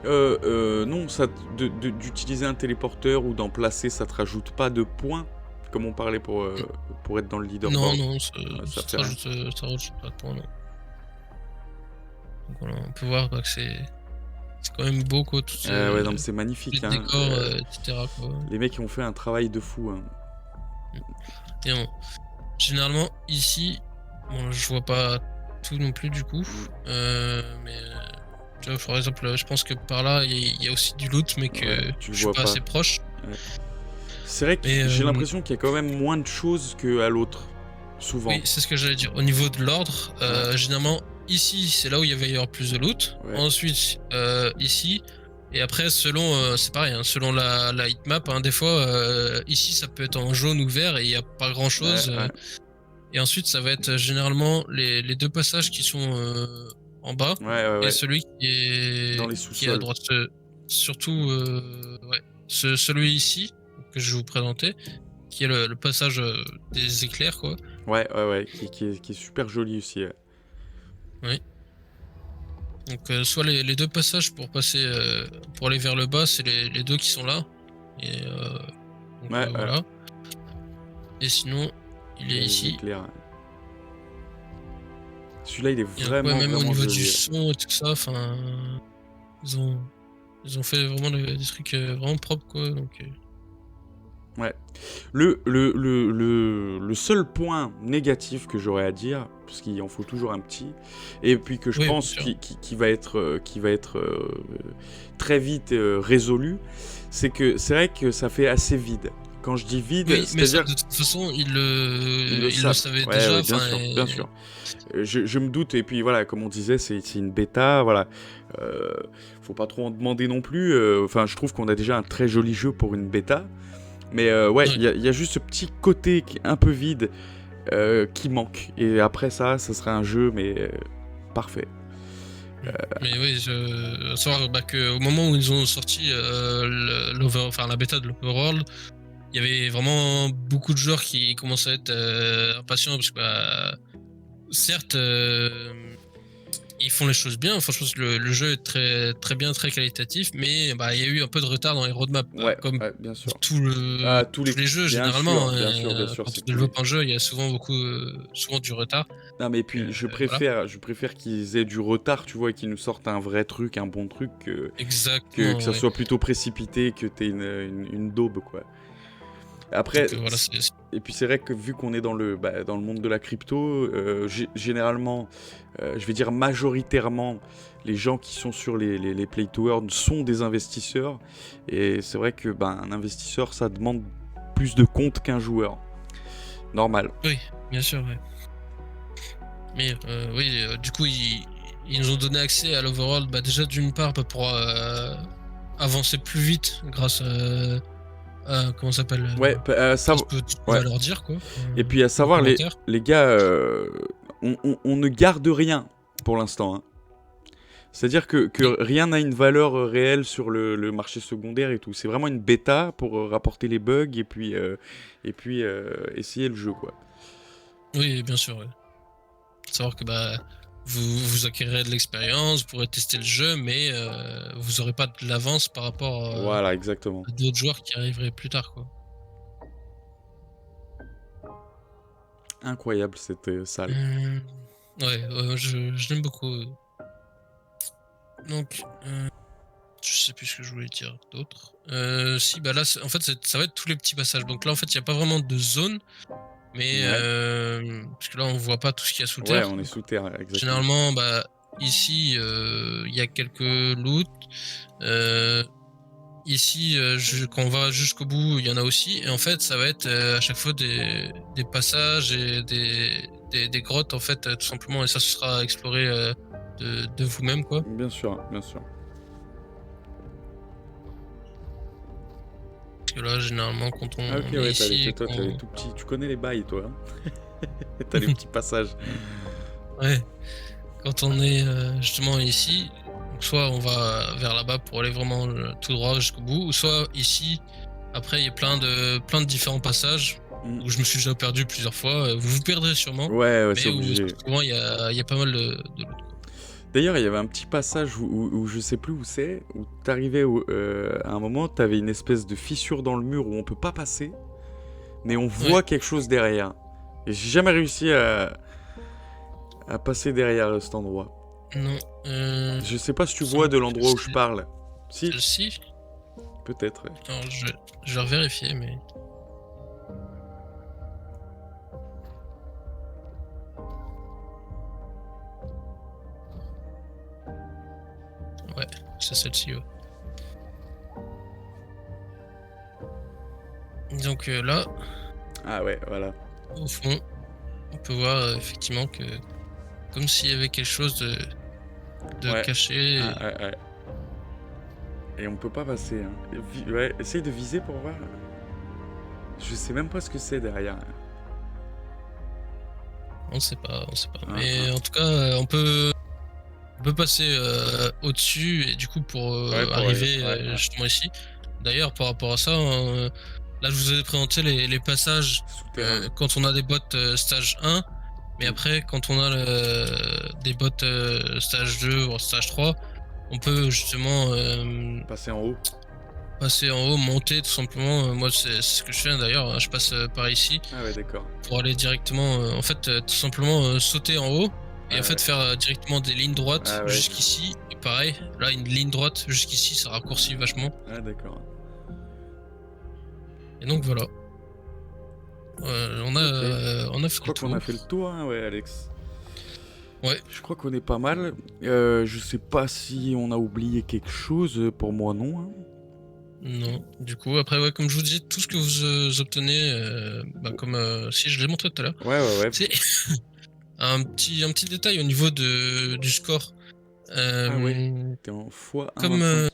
Non, d'utiliser un téléporteur ou d'en placer, ça te rajoute pas de points, comme on parlait pour être dans le leaderboard. Non, Ça ça fait rien. ça rajoute pas de points, non. Donc voilà, on peut voir bah, que c'est quand même beau, quoi, tous Ouais, non, mais c'est les magnifique, hein. décors, etc. Quoi. Les mecs ont fait un travail de fou, hein. Et généralement, ici, bon, je vois pas tout non plus, du coup, mais tu vois, par exemple, je pense que par là, il y a aussi du loot, mais que Ouais, tu le je suis vois pas pas. assez proche. Ouais. C'est vrai que Mais j'ai l'impression qu'il y a quand même moins de choses qu'à l'autre, souvent. oui, c'est ce que j'allais dire. Au niveau de l'ordre, généralement, ici, c'est là où il va y avoir plus de loot. Ouais. Ensuite, ici. Et après, selon, c'est pareil, hein, selon la hitmap, hein, des fois, ici, ça peut être en jaune ou vert et il n'y a pas grand chose. Ouais. Et ensuite, ça va être généralement les deux passages qui sont en bas et Ouais. celui qui est, Dans les qui est à sous-sols. droite. Surtout, ouais, celui ici que je vais vous présenter, qui est le passage des éclairs, quoi. Ouais. Qui est super joli aussi. Ouais. Oui. Donc, soit les deux passages pour passer, pour aller vers le bas, c'est les deux qui sont là. Et donc, Ouais. voilà. Et sinon, il est Les ici. éclairs. Celui-là, il est Et donc, vraiment, ouais, même au vraiment niveau joli. du son et tout ça, enfin, ils ont fait vraiment des trucs vraiment propres, quoi. Donc, Ouais. Le seul point négatif que j'aurais à dire, parce qu'il en faut toujours un petit, et puis que je oui, bien pense sûr. qui va être, très vite résolu, c'est que c'est vrai que ça fait assez vide. Quand je dis vide, Oui, mais ça, c'est-à-dire de toute façon, ils il le le savent. savait Ouais, déjà. ouais, bien Enfin, sûr, bien sûr. Je me doute, et puis voilà, comme on disait, c'est une bêta, voilà. Faut pas trop en demander non plus. Enfin, je trouve qu'on a déjà un très joli jeu pour une bêta. Mais ouais, il y a juste ce petit côté qui est un peu vide qui manque. Et après ça sera un jeu, mais parfait. Mais oui, à savoir qu'au moment où ils ont sorti enfin, la bêta de l'Overworld, il y avait vraiment beaucoup de joueurs qui commençaient à être impatients parce que, certes, ils font les choses bien. Franchement, le jeu est très, très bien, très qualitatif, mais il y a eu un peu de retard dans les roadmaps, Ouais, comme ouais, bien sûr. Ah, tous les jeux bien généralement. sûr, bien sûr, Quand c'est on tous les. développe un jeu, il y a souvent souvent du retard. Non, mais puis Voilà. je préfère qu'ils aient du retard, tu vois, et qu'ils nous sortent un vrai truc, un bon truc, que Exactement, ça ouais. soit plutôt précipité, que t'aies une daube, quoi. Après, Donc, voilà, et puis c'est vrai que vu qu'on est dans le monde de la crypto, généralement, je vais dire majoritairement, les gens qui sont sur les play to earn sont des investisseurs. Et c'est vrai que un investisseur, ça demande plus de comptes qu'un joueur. Normal. oui, bien sûr, ouais. Mais oui, du coup, ils nous ont donné accès à l'Overworld, déjà d'une part pour avancer plus vite grâce comment ça s'appelle Ouais, ça, à ce que tu ouais. vas leur dire, quoi. Et puis à Dans les savoir, commentaires. les gars, on ne garde rien pour l'instant, hein. C'est-à-dire que rien n'a une valeur réelle sur le marché secondaire et tout. C'est vraiment une bêta pour rapporter les bugs et puis essayer le jeu, quoi. Oui, bien sûr, ouais. Savoir que vous acquérirez de l'expérience, vous pourrez tester le jeu, mais vous aurez pas de l'avance par rapport Voilà, exactement. à d'autres joueurs qui arriveraient plus tard, quoi. Incroyable cette salle. Ouais, je l'aime beaucoup. Donc, je sais plus ce que je voulais dire d'autre. Si, là, en fait, ça va être tous les petits passages. Donc là, en fait, il n'y a pas vraiment de zone, mais Ouais. parce que là, on voit pas tout ce qu'il y a sous Ouais, terre. on est Donc, sous terre, exactement. généralement, ici, il y a quelques loots. Ici, quand on va jusqu'au bout, il y en a aussi. Et en fait, ça va être à chaque fois des passages et des grottes, en fait, tout simplement. Et ça, ce sera exploré de vous-même, quoi. Bien sûr, bien sûr. Parce que là, généralement, quand on Ah ok, est ouais, ici et toi, t'as les tout petits. Tu connais les bails, toi, hein. T'as les petits passages. ouais, quand on est justement ici, donc soit on va vers là-bas pour aller vraiment tout droit jusqu'au bout, ou soit ici, après il y a plein de différents passages où je me suis déjà perdu plusieurs fois. Vous vous perdrez sûrement, Ouais, c'est mais où obligé. souvent il y a pas mal de loot, quoi. D'ailleurs, il y avait un petit passage où je sais plus où c'est, où t'arrivais à un moment, t'avais une espèce de fissure dans le mur où on peut pas passer, mais on voit quelque chose derrière. Et j'ai jamais réussi à passer derrière cet endroit. Non. Je sais pas si tu vois de l'endroit où je parle. Si, Celle-ci. peut-être. Ouais. Alors, je vais vérifier, mais. Ouais, c'est celle-ci, ouais. Donc là, Ah ouais, voilà. au fond, on peut voir effectivement que comme s'il y avait quelque chose de Ouais. caché. Ouais. Et on peut pas passer. Hein. Ouais, essaye de viser pour voir. Je sais même pas ce que c'est derrière. On sait pas. Ah, Mais en tout cas, on peut passer au-dessus et du coup pour Ouais, pour arriver ouais. justement ici. D'ailleurs, par rapport à ça, là je vous ai présenté les passages Souterrain. quand on a des bots stage 1, mais Mm. après quand on a des bots stage 2 ou stage 3, on peut justement Passer en haut. passer en haut, monter tout simplement. Moi c'est ce que je fais d'ailleurs, hein. Je passe par ici Ah ouais, d'accord. pour aller directement, en fait, tout simplement sauter en haut et en fait Ouais. faire directement des lignes droites Ah ouais. jusqu'ici. Et pareil, là une ligne droite jusqu'ici, ça raccourcit vachement. Ah d'accord. Et donc voilà. On a Je fait le crois qu'on a tour. fait le tour, hein, ouais, Alex. Ouais. Je crois qu'on est pas mal. Je sais pas si on a oublié quelque chose. Pour moi, non. Hein. Non. Du coup, après, ouais, comme je vous disais, tout ce que vous obtenez, comme si je l'ai montré tout à l'heure, Ouais. c'est un petit détail au niveau du score. Ah ouais. Euh, T'es en fois comme 1,25.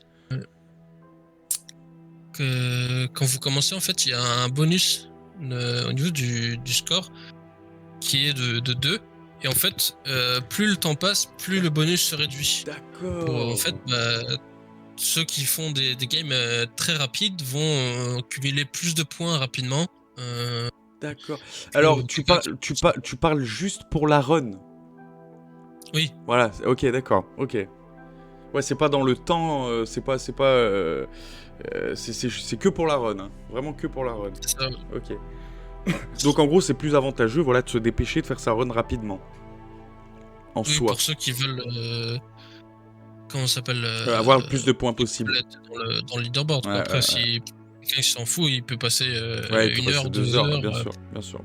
quand vous commencez, en fait, il y a un bonus au niveau du score qui est de 2. Et en fait, plus le temps passe, plus le bonus se réduit. D'accord. En fait, ceux qui font des games très rapides vont cumuler plus de points rapidement. D'accord. Alors, tu que- parles juste pour la run. Oui, Voilà. Ok, d'accord. Ok. Ouais, c'est pas dans le temps. C'est que pour la run. Hein. Vraiment que pour la run. c'est ça. Ok. Donc en gros, c'est plus avantageux, voilà, de se dépêcher de faire sa run rapidement. En Oui, soi. pour ceux qui veulent. Comment ça s'appelle Avoir le plus de points possible. être dans le leaderboard. Quoi. Ouais, Après, si quelqu'un s'en fout, il peut passer Ouais, il peut 1 passer heure, 2 2 heures, heures. bien sûr.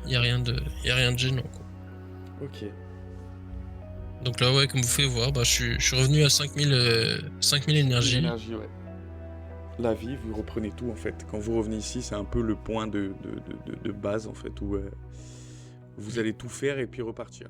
Il n'y a rien de gênant. Quoi. Ok. Donc là, ouais, comme vous pouvez voir, je suis revenu à 5000 énergie. L'énergie, ouais. La vie, vous reprenez tout en fait. Quand vous revenez ici, c'est un peu le point de base en fait où vous allez tout faire et puis repartir.